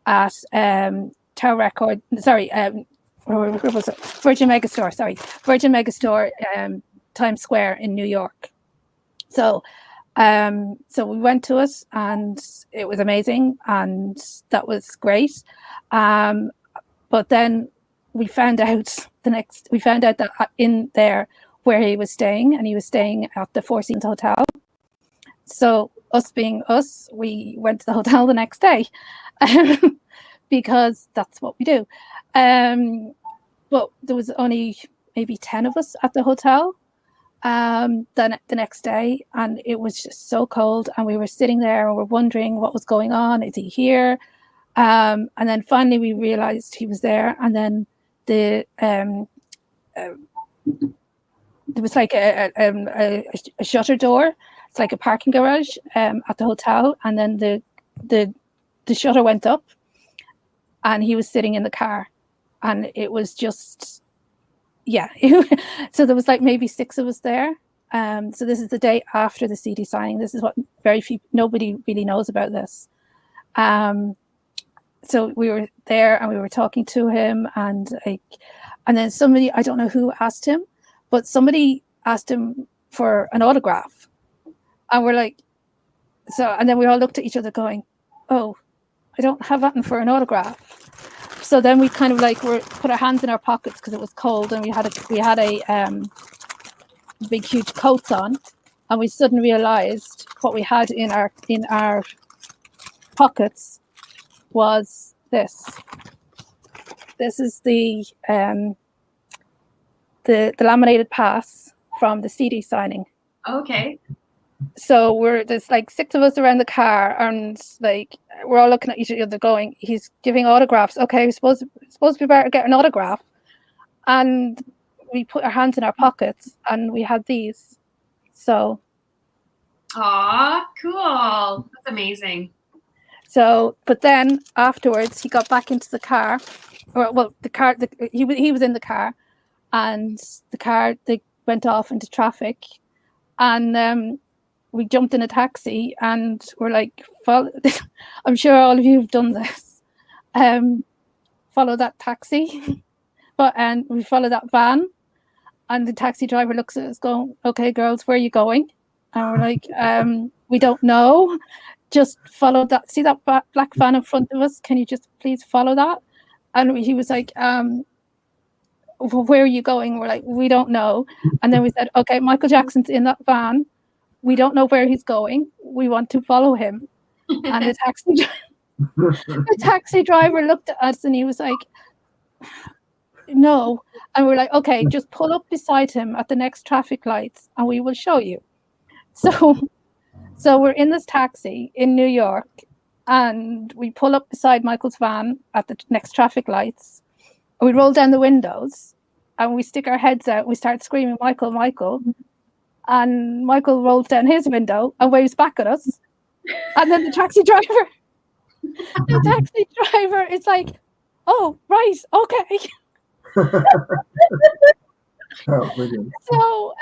at Tower Record. Sorry, where was it? Virgin Megastore. Sorry, Virgin Megastore, Times Square in New York. So we went to it, and it was amazing, and that was great. But then we found out that in there where he was staying, and he was staying at the Four Seasons Hotel. So us being us, we went to the hotel the next day because that's what we do. But there was only maybe 10 of us at the hotel the next day, and it was just so cold, and we were sitting there and we're wondering what was going on. Is he here? And then finally we realized he was there, and then there was like a shutter door. It's like a parking garage at the hotel, and then the shutter went up, and he was sitting in the car, and it was just so there was like maybe 6 of us there. So this is the day after the CD signing. This is what nobody really knows about this. So we were there, and we were talking to him, and then somebody, I don't know who asked him, but somebody asked him for an autograph, and we're like, and then we all looked at each other going, oh, I don't have that for an autograph. So then we kind of like put our hands in our pockets because it was cold, and we had a big huge coats on, and we suddenly realized what we had in our pockets was this. This is the laminated pass from the CD signing.
Okay.
So there's like 6 of us around the car, and like we're all looking at each other going, he's giving autographs. Okay, we're supposed to be about to get an autograph. And we put our hands in our pockets, and we had these. So
aw, cool. That's amazing.
So, but then afterwards he got back into the car. He was in the car, and the car, they went off into traffic, and we jumped in a taxi, and we're like, I'm sure all of you have done this. Follow that taxi, and we follow that van, and the taxi driver looks at us going, okay, girls, where are you going? And we're like, we don't know. Just follow that. See that black van in front of us? Can you just please follow that? And he was like, where are you going? We're like, we don't know. And then we said, okay, Michael Jackson's in that van. We don't know where he's going. We want to follow him. And the taxi driver looked at us, and he was like, no. And we're like, okay, just pull up beside him at the next traffic lights, and we will show you. So we're in this taxi in New York, and we pull up beside Michael's van at the next traffic lights. We roll down the windows, and we stick our heads out. We start screaming, Michael, Michael. And Michael rolls down his window and waves back at us. And then the taxi driver is like, oh, right, okay.
Oh, brilliant.
So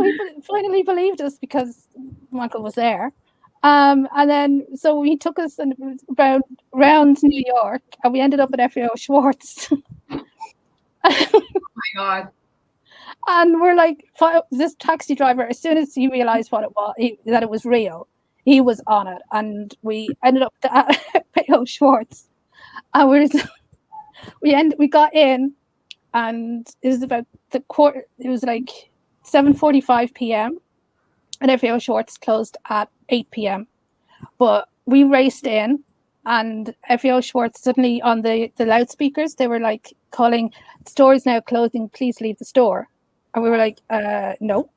he finally believed us because Michael was there. And then so he took us around New York, and we ended up at FAO Schwartz.
Oh my God.
And we're like, this taxi driver, as soon as he realized what it was, that it was real, he was on it. And we ended up at FAO Schwartz. And we got in, and it was about it was like 7:45 p.m. and FAO Schwartz closed at 8 p.m. But we raced in, and FAO Schwartz suddenly on the loudspeakers, they were like calling, "The store is now closing, please leave the store." And we were like, no.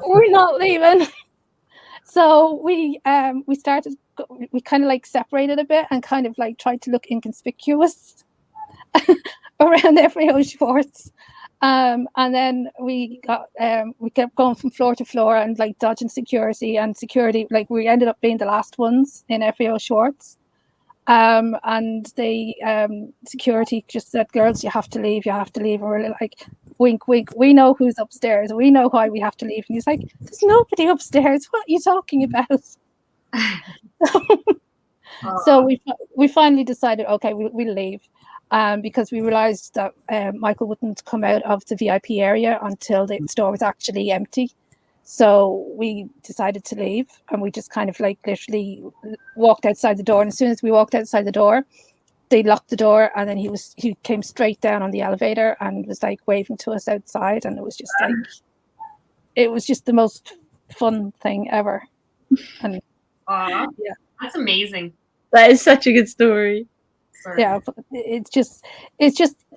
We're not leaving. So we started, we kind of like separated a bit and kind of like tried to look inconspicuous around FAO Schwartz. And then we kept going from floor to floor and like dodging security, like we ended up being the last ones in FAO Schwartz. And the security just said, "Girls, you have to leave. And we're like, wink, wink. We know who's upstairs. We know why we have to leave." And he's like, "There's nobody upstairs. What are you talking about?" So we finally decided, okay, we'll leave. Because we realized that Michael wouldn't come out of the VIP area until the store was actually empty. So we decided to leave, and we just kind of like literally walked outside the door. And as soon as we walked outside the door, they locked the door, and then he came straight down on the elevator and was like waving to us outside. And it was just the most fun thing ever. And
yeah, that's amazing.
That is such a good story.
Sorry.
Yeah, but it's just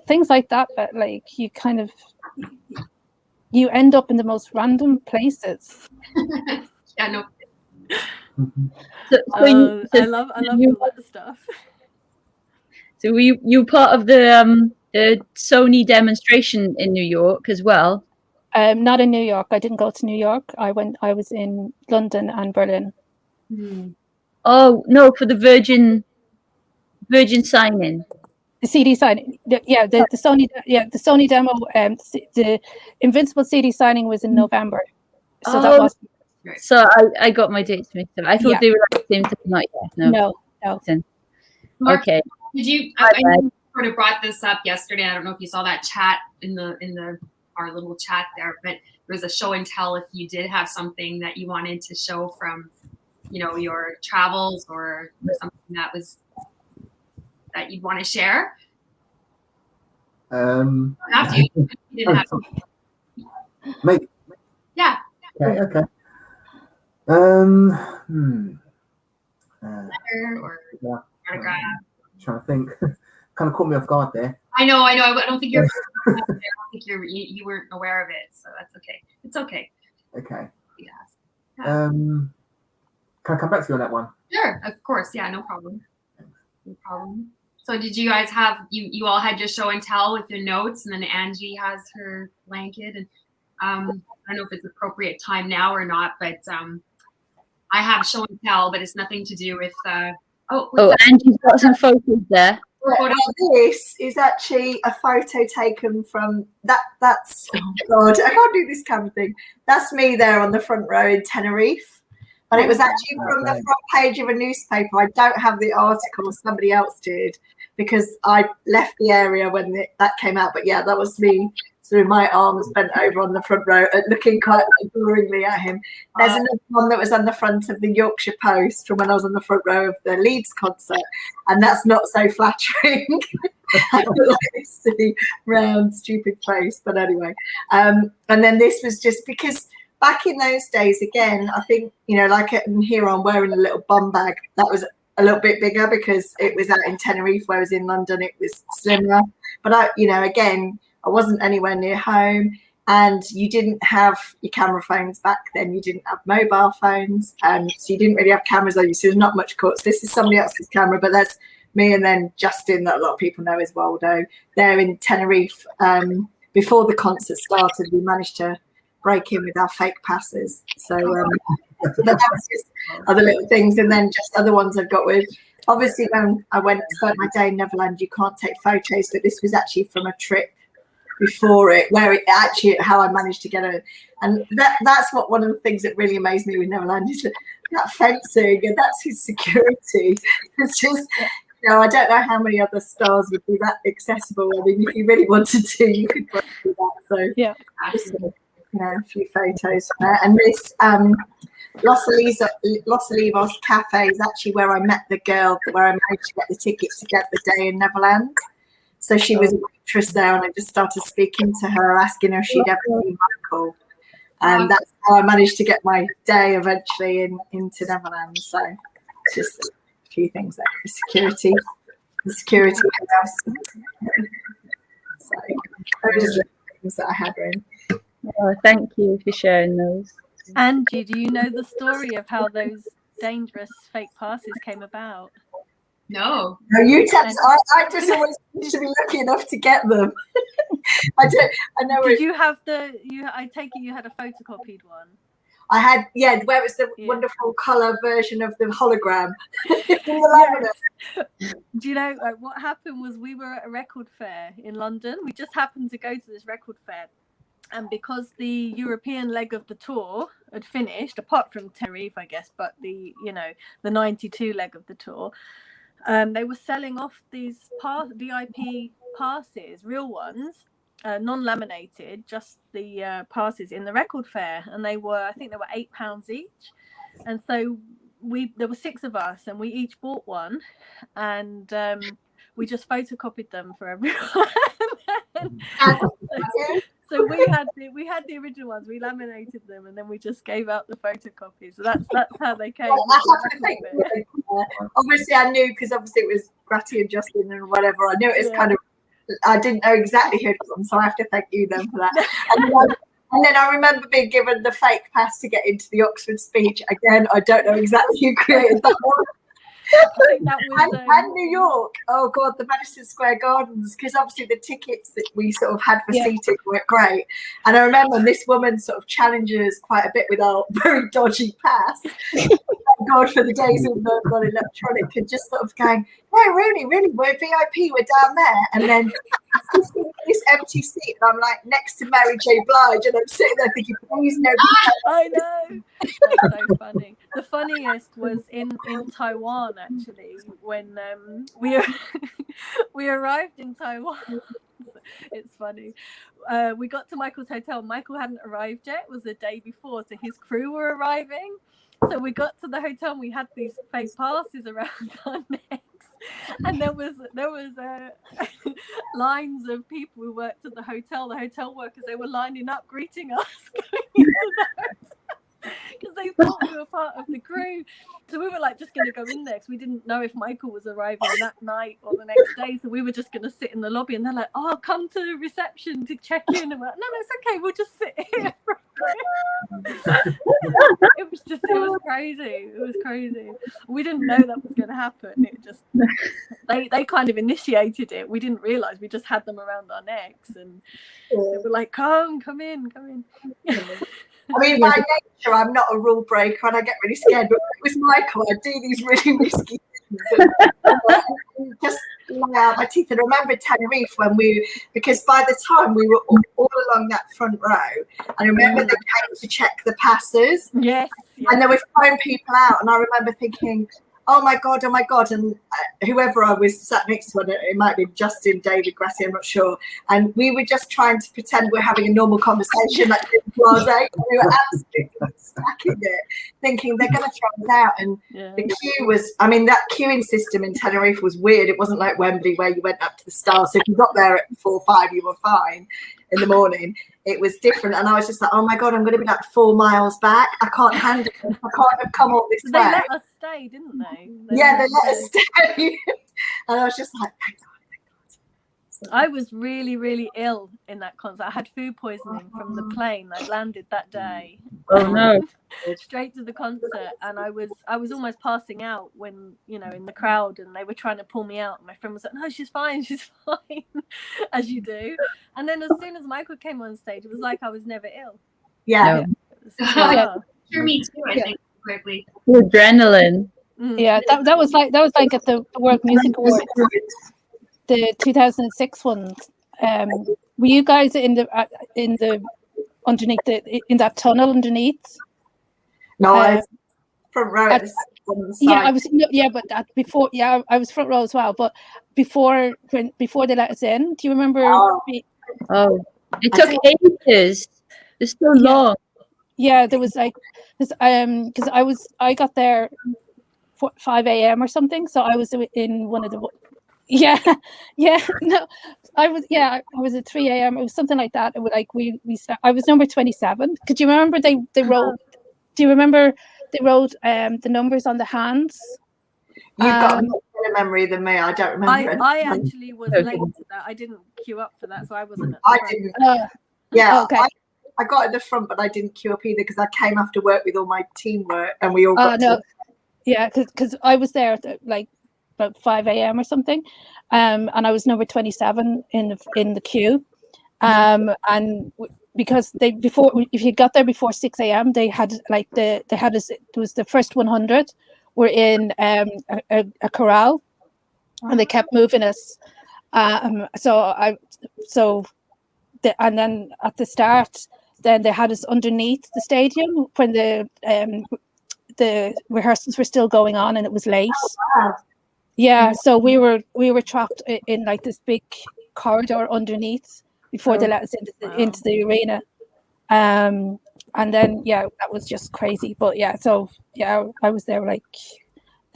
things like that like you end up in the most random places.
Yeah, no.
I love all that stuff.
So you part of the Sony demonstration in New York as well?
Not in New York. I didn't go to New York. I was in London and Berlin.
Oh no, for the Virgin signing.
The CD signing, the Sony, the Sony demo, the Invincible CD signing was in November, so that was.
So I got my dates mixed up. I thought they were like the same time. Not yet. No.
Mark,
okay.
Did you? I sort of brought this up yesterday. I don't know if you saw that chat in our little chat there, but there was a show and tell. If you did have something that you wanted to show from, your travels or something that you'd want to share.
You
have to. You didn't have to.
Maybe.
Yeah.
Okay.
Letter or autograph.
Trying to think. Kind of caught me off guard there.
I know. I don't think you're. I don't think you weren't aware of it, so that's okay. It's okay.
Okay.
Yeah.
Can I come back to you on that one?
Sure, of course. Yeah, no problem. No problem. So did you guys have you all had your show and tell with your notes, and then Angie has her blanket, and I don't know if it's appropriate time now or not, but I have show and tell, but it's nothing to do with
Angie's got some photos there.
Well, this is actually a photo taken from that's oh god, I can't do this kind of thing. That's me there on the front row in Tenerife. And it was actually from the front page of a newspaper. I don't have the article, somebody else did, because I left the area when that came out. But yeah, that was me, sort of my arms bent over on the front row, looking quite adoringly at him. There's another one that was on the front of the Yorkshire Post from when I was on the front row of the Leeds concert, and that's not so flattering. I look like this silly, round, stupid face. But anyway, and then this was just because back in those days, again, I think, like here I'm wearing a little bum bag. That was a little bit bigger because it was out in Tenerife, whereas in London it was slimmer. But again, I wasn't anywhere near home, and you didn't have your camera phones back then. You didn't have mobile phones, so you didn't really have cameras on you. So there's not much cuts. This is somebody else's camera, but that's me and then Justin, that a lot of people know as Waldo. They're in Tenerife. Before the concert started, we managed to break in with our fake passes. So that's just other little things, and then just other ones I've got with. Obviously, when I spent my day in Neverland, you can't take photos, but this was actually from a trip before it, where it actually how I managed to get it. And that's what one of the things that really amazed me with Neverland is that fencing, and that's his security. It's just, I don't know how many other stars would be that accessible. I mean, if you really wanted to, you could do that. So
yeah.
A few photos from there. And this Los Olivos Cafe is actually where I met the girl, where I managed to get the ticket to get the day in Neverland. So she was a waitress there, and I just started speaking to her, asking her if she'd ever seen Michael. And that's how I managed to get my day eventually into Neverland. So it's just a few things there. The security house. So those are the things that I had in.
Oh, thank you for sharing those.
Angie, do you know the story of how those dangerous fake passes came about?
No.
No, you tell us. I just always seem to be lucky enough to get them. I know.
Did you have I take it you had a photocopied one.
I had, where it was the wonderful colour version of the hologram.
Yes. Do you know what happened was we were at a record fair in London. We just happened to go to this record fair. And because the European leg of the tour had finished, apart from Tenerife, I guess, but the 92 leg of the tour, they were selling off these VIP passes, real ones, non-laminated, just the passes in the record fair, and I think they were £8 each. And so there were 6 of us, and we each bought one, and we just photocopied them for everyone. So we had the original ones. We laminated them, and then we just gave out the photocopies. So that's how they came.
Obviously, I knew, because obviously it was Gratty and Justin and whatever. I knew it was kind of. I didn't know exactly who it was, so I have to thank you then for that. And then I remember being given the fake pass to get into the Oxford speech. Again, I don't know exactly who created that one.
I think that was,
and New York, oh god, the Madison Square Gardens, because obviously the tickets that we sort of had for seating weren't great. And I remember this woman sort of challenges quite a bit with our very dodgy pass. Thank God for the days of non-electronic, and just sort of going, no, really, we're VIP, we're down there. And then this empty seat, and I'm like next to Mary J. Blige, and I'm sitting there thinking, please no.
I know. That's so funny. The funniest was in Taiwan, actually, when we arrived in Taiwan. It's funny. We got to Michael's hotel. Michael hadn't arrived yet. It was the day before, so his crew were arriving. So we got to the hotel, and we had these fake passes around our necks, and there was lines of people who worked at the hotel workers. They were lining up greeting us going into the hotel, because they thought we were part of the crew. So we were like just going to go in there, because we didn't know if Michael was arriving that night or the next day. So we were just going to sit in the lobby, and they're like, oh, come to the reception to check in. And we're like, no, it's okay, we'll just sit here. It was crazy. We didn't know that was going to happen. It just they kind of initiated it. We didn't realize we just had them around our necks, and they were like, come in.
I mean, by nature, I'm not a rule breaker, and I get really scared. But it was Michael. I do these really risky things, and just lie out my teeth. And I remember Tenerife because by the time we were all along that front row, I remember they came to check the passes.
Yes.
And they were throwing people out, and I remember thinking, oh my god, and whoever I was sat next to, it might be Justin, David, Gracie, I'm not sure, and we were just trying to pretend we're having a normal conversation, like blase. We were absolutely stacking it, thinking they're going to throw us out. And the queue was, I mean, that queuing system in Tenerife was weird. It wasn't like Wembley where you went up to the stars, so if you got there at 4 or 5 you were fine in the morning. It was different, and I was just like, oh my god, I'm going to be like 4 miles back. I can't handle it. I can't have come all this way.
They let us stay, didn't they?
They let us stay. And I was just like, thank God. So,
I was really, really ill in that concert. I had food poisoning from the plane. I landed that day.
Oh no!
Straight to the concert, and I was almost passing out when, in the crowd, and they were trying to pull me out. And my friend was like, "No, she's fine, as you do." And then as soon as Michael came on stage, it was like I was never ill.
Yeah.
Sure, me too. I think quickly.
Adrenaline.
Yeah, that was like at the World Music Awards, the 2006 ones. Were you guys in the underneath in that tunnel underneath?
No, I was front row.
I was. But before, I was front row as well. But before they let us in, do you remember?
It took ages. It's so long.
Yeah, there was like, because I got there 5 a.m. or something, so I was in one of the. Yeah, yeah, no, I was at 3 a.m. It was something like that. It was like I was number 27. Could you remember they wrote? Do you remember they wrote the numbers on the hands?
You've got a much better memory than me. I don't remember.
I actually was late to that. I didn't queue up for that, so I wasn't.
I didn't. Yeah,
okay.
I got at the front, but I didn't queue up either because I came after work with all my teamwork, and we all got.
Yeah, because I was there at like about 5 a.m. or something, and I was number 27 in the queue, and because if you got there before 6 a.m. they had us. It was the first 100 were in a corral, and they kept moving us. And then at the start, then they had us underneath the stadium when the rehearsals were still going on and it was late.
Oh, wow.
Yeah, so we were trapped in like this big corridor underneath before they let us into the arena. And then that was just crazy. But I was there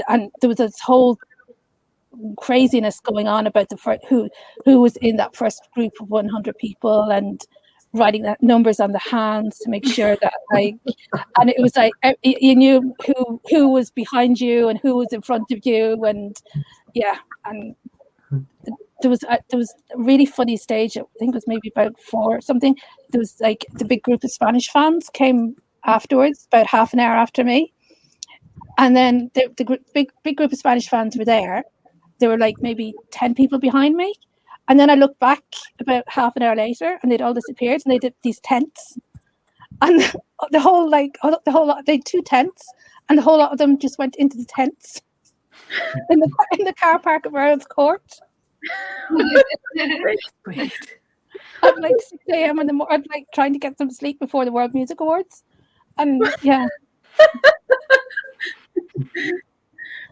and there was this whole craziness going on about who was in that first group of 100 people and writing that numbers on the hands to make sure that and it was like you knew who was behind you and who was in front of you, and there was a really funny stage. I think it was maybe about 4 or something. There was like the big group of Spanish fans came afterwards, about half an hour after me, and then the big group of Spanish fans were there. There were like maybe 10 people behind me. And then I looked back about half an hour later and they'd all disappeared, and they did these tents. And the whole lot, they had 2 tents, and the whole lot of them just went into the tents in the car park of Earl's Court. At like 6 a.m. in the morning, like trying to get some sleep before the World Music Awards. And yeah.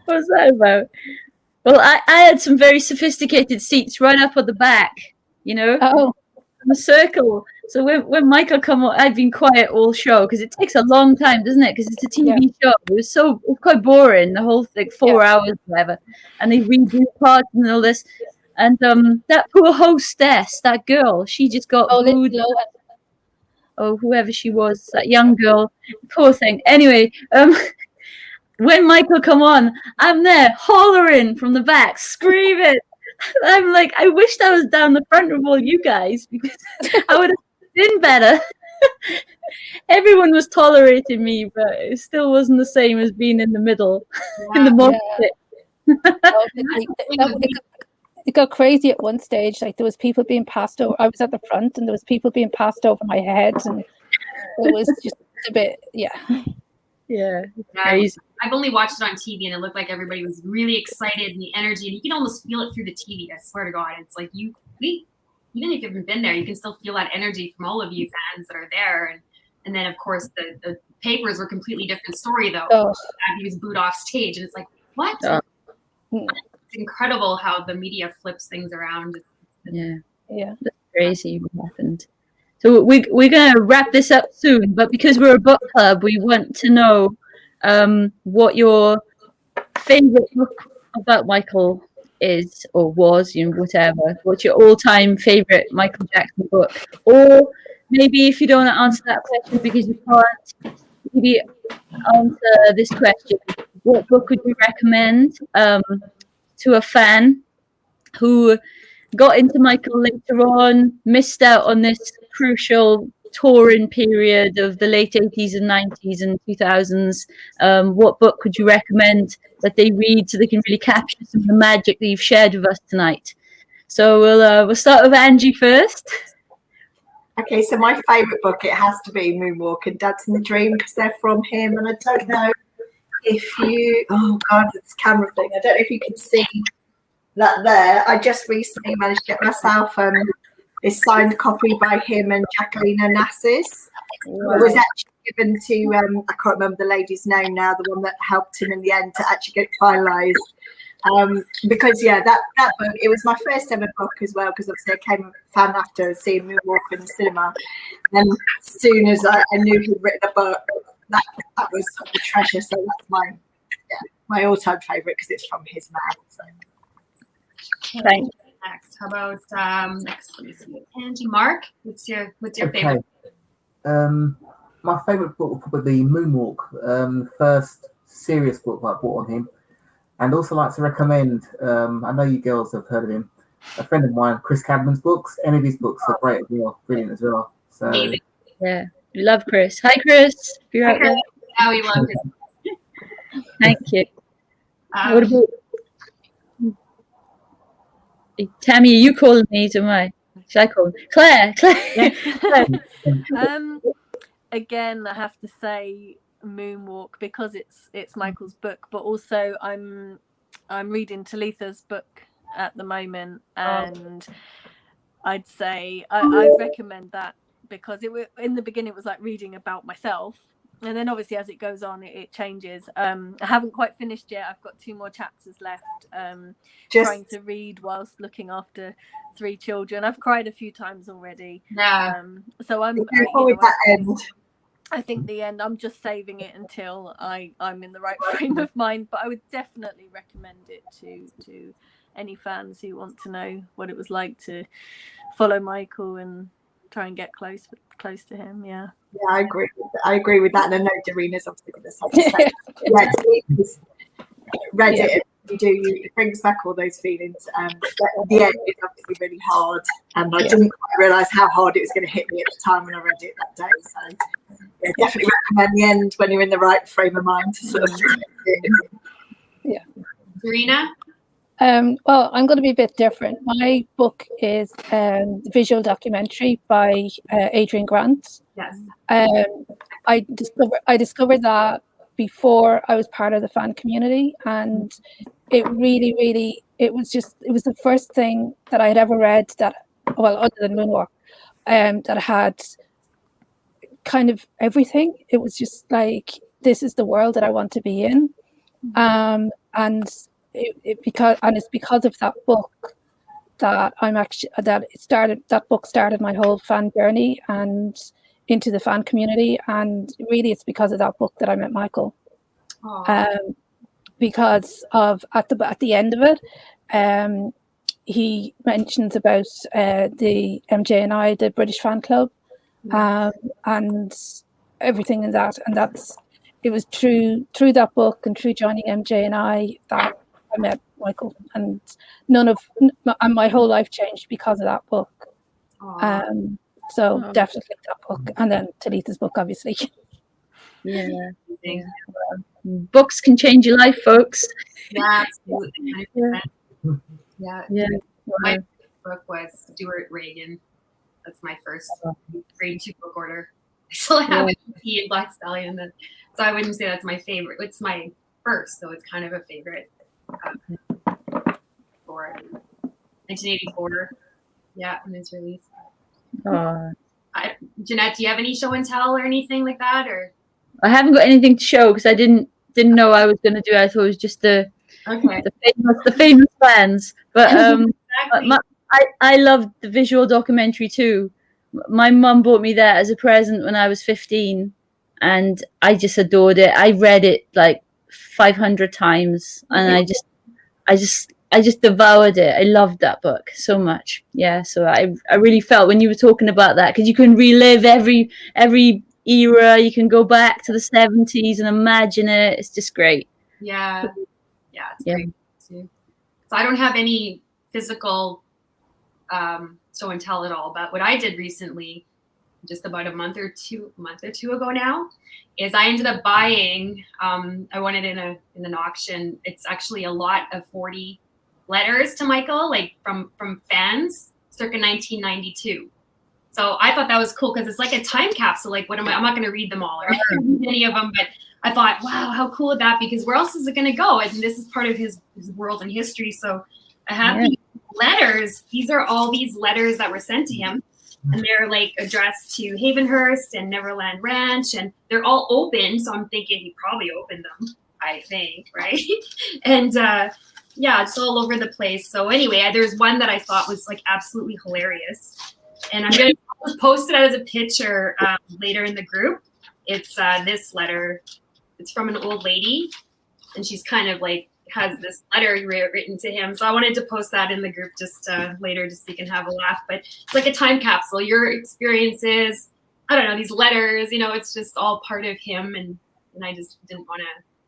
What's that about? Well, I had some very sophisticated seats right up at the back, in a circle. So when Michael come on, I've been quiet all show because it takes a long time, doesn't it? Because it's a TV show. It was quite boring, the whole 4 hours, whatever. And they redo parts and all this. And that poor hostess, that girl, she just got booed. Oh, whoever she was, that young girl, poor thing. Anyway, when Michael come on, I'm there hollering from the back, screaming. I'm like, I wished I was down the front of all you guys because I would have been better. Everyone was tolerating me, but it still wasn't the same as being in the middle, in the most
It got crazy at one stage. Like there was people being passed over. I was at the front, and there was people being passed over my head, and it was just a bit,
Yeah, crazy.
I've only watched it on TV, and it looked like everybody was really excited, and the energy, and you can almost feel it through the TV. I swear to God, it's like even if you haven't been there, you can still feel that energy from all of you fans that are there. And then of course the papers were a completely different story though. He was booed off stage, and it's like what? It's incredible how the media flips things around.
Yeah, that's crazy what happened. So we're going to wrap this up soon, but because we're a book club, we want to know what your favorite book about Michael is or was, whatever. What's your all-time favorite Michael Jackson book? Or maybe if you don't answer that question because you can't, maybe answer this question. What book would you recommend to a fan who got into Michael later on, missed out on this crucial touring period of the late 80s and 90s and 2000s? What book would you recommend that they read so they can really capture some of the magic that you've shared with us tonight? So we'll start with Angie first.
Okay, so my favourite book, it has to be Moonwalk and Dancing the Dream because they're from him, and I don't know if you, oh God, it's a camera thing. I don't know if you can see that there. I just recently managed to get myself a signed copy by him and Jacqueline Onassis. Wow. It was actually given to, I can't remember the lady's name now, the one that helped him in the end to actually get it finalised. Because that book, it was my first ever book as well, because obviously I came a fan after seeing Moonwalk in the cinema, and as soon as I knew he'd written a book, that was a treasure. So that's my all-time favorite, because it's from his mouth. So.
Thanks.
Next, how about next? Let me see. Angie, Mark, what's your favorite?
My favorite book will probably be Moonwalk, first serious book I bought on him, and also like to recommend. I know you girls have heard of him. A friend of mine, Chris Cadman's books. Any of his books are great as well, brilliant as well. So
yeah, we love Chris. Hi, Chris. If you're out there.
How we love it.
Thank you. What about Tammy? Are you calling me? Am I? Should I call Claire? Claire.
Again, I have to say Moonwalk, because it's Michael's book, but also I'm reading Talitha's book at the moment, and I'd say I'd recommend that, because in the beginning it was like reading about myself, and then obviously as it goes on it changes. I haven't quite finished yet. I've got 2 more chapters left. Trying to read whilst looking after 3 children. I've cried a few times already. So I think the end, I'm just saving it until I'm in the right frame of mind, but I would definitely recommend it to any fans who want to know what it was like to follow Michael and try and get close to him. Yeah,
I agree with that, and I know Darina's obviously going to say the same. Read it. It brings back all those feelings. The end is obviously really hard, and I didn't quite realise how hard it was going to hit me at the time when I read it that day. So definitely recommend the end when you're in the right frame of mind to sort of
Yeah.
Darina?
Well, I'm going to be a bit different. My book is the visual documentary by Adrian Grant.
Yes.
I discovered that before I was part of the fan community, and it really it was the first thing that I had ever read that, well, other than Moonwalk, that had kind of everything. It was just like, this is the world that I want to be in, and it's because of that book that that book started my whole fan journey and into the fan community, and really it's because of that book that I met Michael. Because of at the end of it, he mentions about the MJNI, the British fan club, and everything in that, and it was through that book and through joining MJNI that I met Michael, and my whole life changed because of that book. So definitely that book, and then Talitha's book, obviously.
Yeah. Books can change your life, folks.
Yeah, absolutely. Yeah. My book was Stuart Reagan. That's my first grade 2 book order. I still have it, He and Black Stallion. So I wouldn't say that's my favorite. It's my first, so it's kind of a favorite. For 1984. Yeah, when it's released. Jeanette, do you have any show and tell or anything like that, or?
I haven't got anything to show because I didn't know I was going to do it. I thought it was just the famous fans. But exactly. I loved the visual documentary too. My mum bought me that as a present when I was 15, and I just adored it. I read it like 500 times, and I just devoured it. I loved that book so much. Yeah, so I really felt when you were talking about that, because you can relive every era. You can go back to the 70s and imagine it. It's just great.
Yeah, it's great too. So I don't have any physical show and tell at all, but what I did recently, just about a month or two ago now, is I ended up buying. I won it in an auction. It's actually a lot of 40 letters to Michael, like from fans circa 1992. So I thought that was cool because it's like a time capsule. Like, I'm not going to read them all or read any of them, but I thought, wow, how cool would that be? Because where else is it going to go? And this is part of his world and history. So I have these letters. These are all these letters that were sent to him, and they're like addressed to Havenhurst and Neverland Ranch, and they're all open. So I'm thinking he probably opened them. I think, right? And yeah, it's all over the place. So anyway, there's one that I thought was like absolutely hilarious, and I'm gonna post it as a picture later in the group. It's this letter. It's from an old lady, and she's kind of like has this letter written to him. So I wanted to post that in the group just later, just so you can have a laugh. But it's like a time capsule. Your experiences, I don't know, these letters, you know, it's just all part of him. And I just didn't want to,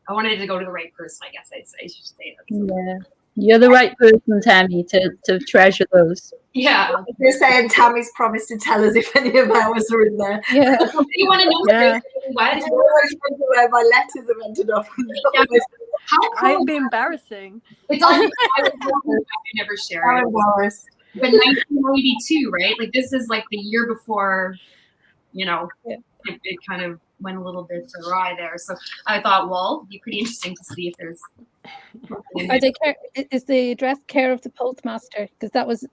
I wanted to go to the right person, I guess I should say that.
Yeah. You're the right person, Tammy, to treasure those.
Yeah.
You're saying Tammy's promised to tell us if any of ours are in there.
Yeah.
You want to know
Yeah.
what?
I always wonder where my letters have ended up.
Yeah. How cool.
It'd be embarrassing.
It's all I never share it. But 1992, right? Like this is like the year before, you know, it kind of went a little bit awry there. So I thought, well, it'd be pretty interesting to see if there's.
Are they is the address care of the postmaster? Because that was an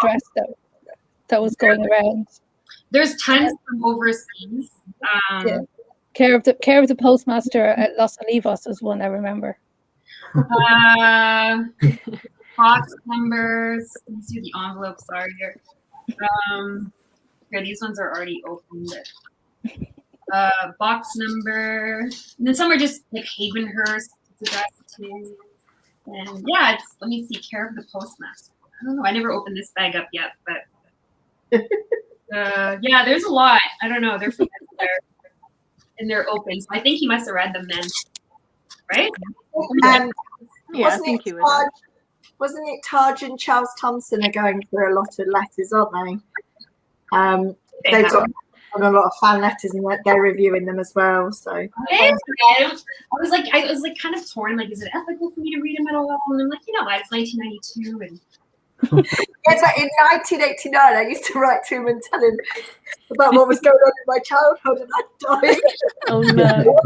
address that was going around.
There's tons from overseas.
Care of the postmaster at Los Olivos was one I remember.
Box numbers. Let me see what the envelopes are here. Here, these ones are already opened. Box number. And then some are just like Havenhurst. It's addressed to. And yeah, it's, let me see, care of the postmaster. I don't know. I never opened this bag up yet, but yeah, there's a lot. I don't know. They're from there. And they're open. So I think he must have read them then. Right?
Yeah, I think he would.
Wasn't it Taj and Charles Thompson are going through a lot of letters, aren't they? They've got a lot of fan letters and they're reviewing them as well. So
I was like kind of torn. Like, is it ethical for me to read them at all? And I'm like, you know what? It's 1992, and
yeah, but in 1989, I used to write to him and tell him about what was going on in my childhood, and I died.
Oh no!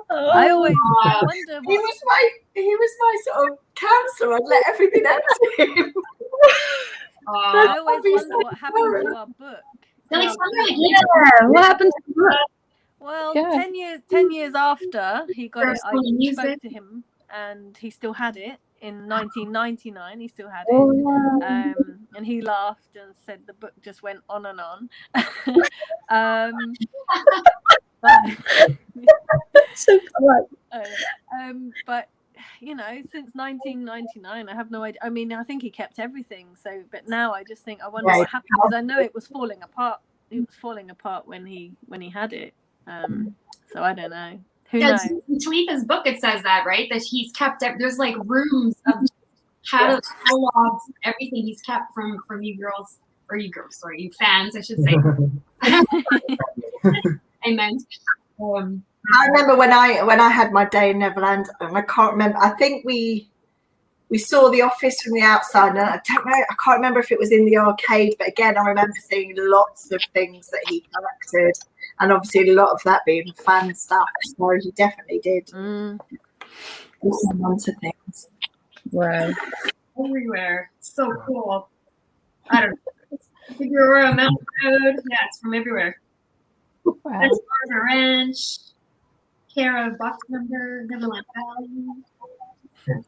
I always wonder.
He was my sort of counselor. I'd let everything out to him.
I always wonder what happened to our book.
What happened to the book?
Well,
Yeah.
10 years after he got it, I spoke to him, and he still had it. In 1999, he still had it, and he laughed and said the book just went on and on.
So polite.
But you know, since 1999, I have no idea. I mean, I think he kept everything. So, but now I just think I wonder what happened, because I know it was falling apart. It was falling apart when he had it. So I don't know. Who knows?
In Talitha's book, it says that, right? That he's kept. There's like rooms of catalogs, everything he's kept from you girls, or you girls, sorry, you fans, I should say. I meant.
I remember when I had my day in Neverland, and I can't remember. I think we saw The Office from the outside, and I don't know. I can't remember if it was in the arcade, but again, I remember seeing lots of things that he collected. And obviously, a lot of that being fan stuff. So he definitely did. Lots of things.
Wow.
Everywhere. So cool. I don't know. Figueroa Mountain Road. Yeah, it's from everywhere.
Wow.
That's Farmer Ranch. Care of Box Number. Neverland Valley. Fan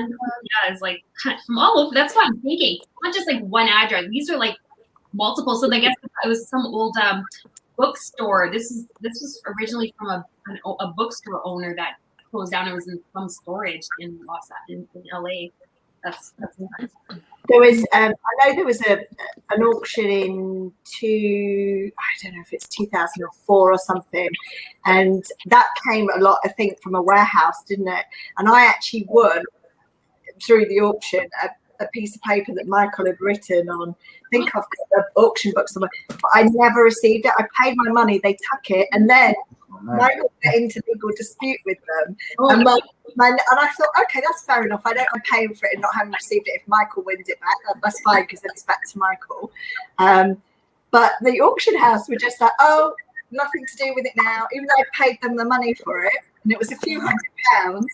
Club. Yeah, it's like from all over. That's what I'm thinking. Not just like one address. These are like multiple. So I guess it was some old bookstore. This was originally from a bookstore owner that closed down. It was in some storage in LA. That's nice.
There was I know there was an auction in I don't know if it's 2004 or something, and that came a lot, I think, from a warehouse, didn't it? And I actually won through the auction a piece of paper that Michael had written on. I think I've got the auction book somewhere, but I never received it. I paid my money, they took it, and then Michael got into legal dispute with them. And I thought, okay, that's fair enough. I don't mind paying for it and not having received it. If Michael wins it back, that's fine, because then it's back to Michael. But the auction house were just like, oh, nothing to do with it now, even though I paid them the money for it, and it was a few £100.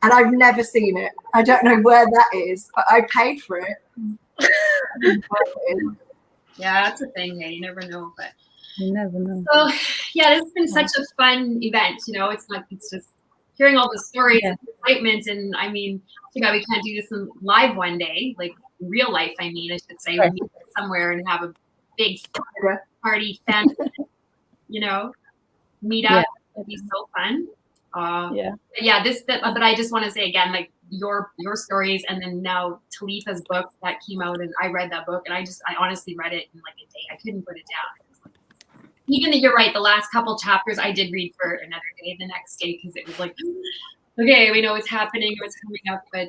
And I've never seen it. I don't know where that is, but I paid for it.
Yeah, that's a thing. Yeah, you never know. But
You never know.
so yeah, this has been such a fun event. You know, it's just hearing all the stories
Yeah.
and excitement. And I mean, too bad we can't do this in live one day, like real life. I mean, I should say, we meet somewhere and have a big party, fan, meet up. It'd be so fun. But I just want to say again, like your stories, and then now Talitha's book that came out, and I read that book, and I honestly read it in like a day. I couldn't put it down. Even though you're right, the last couple chapters I did read for another day, the next day, because it was like, okay, we know what's happening, what's coming up, but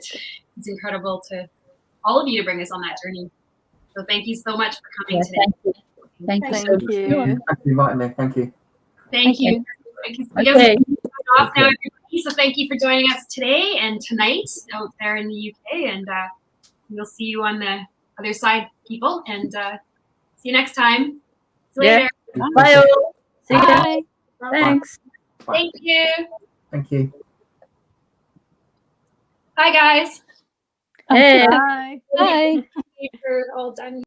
it's incredible to all of you to bring us on that journey. So thank you so much for coming today.
Thank you.
Thank
so much.
you.
Thank you, Martin. Thank you.
Thank you.
Okay.
Off now, everybody. So thank you for joining us today and tonight out there in the UK, and we'll see you on the other side, people, and see you next time. See you later.
Bye all. See you.
Bye.
Thanks.
Thank you.
Thank you.
Hi guys.
Hey.
Bye.
Bye.
We're all done.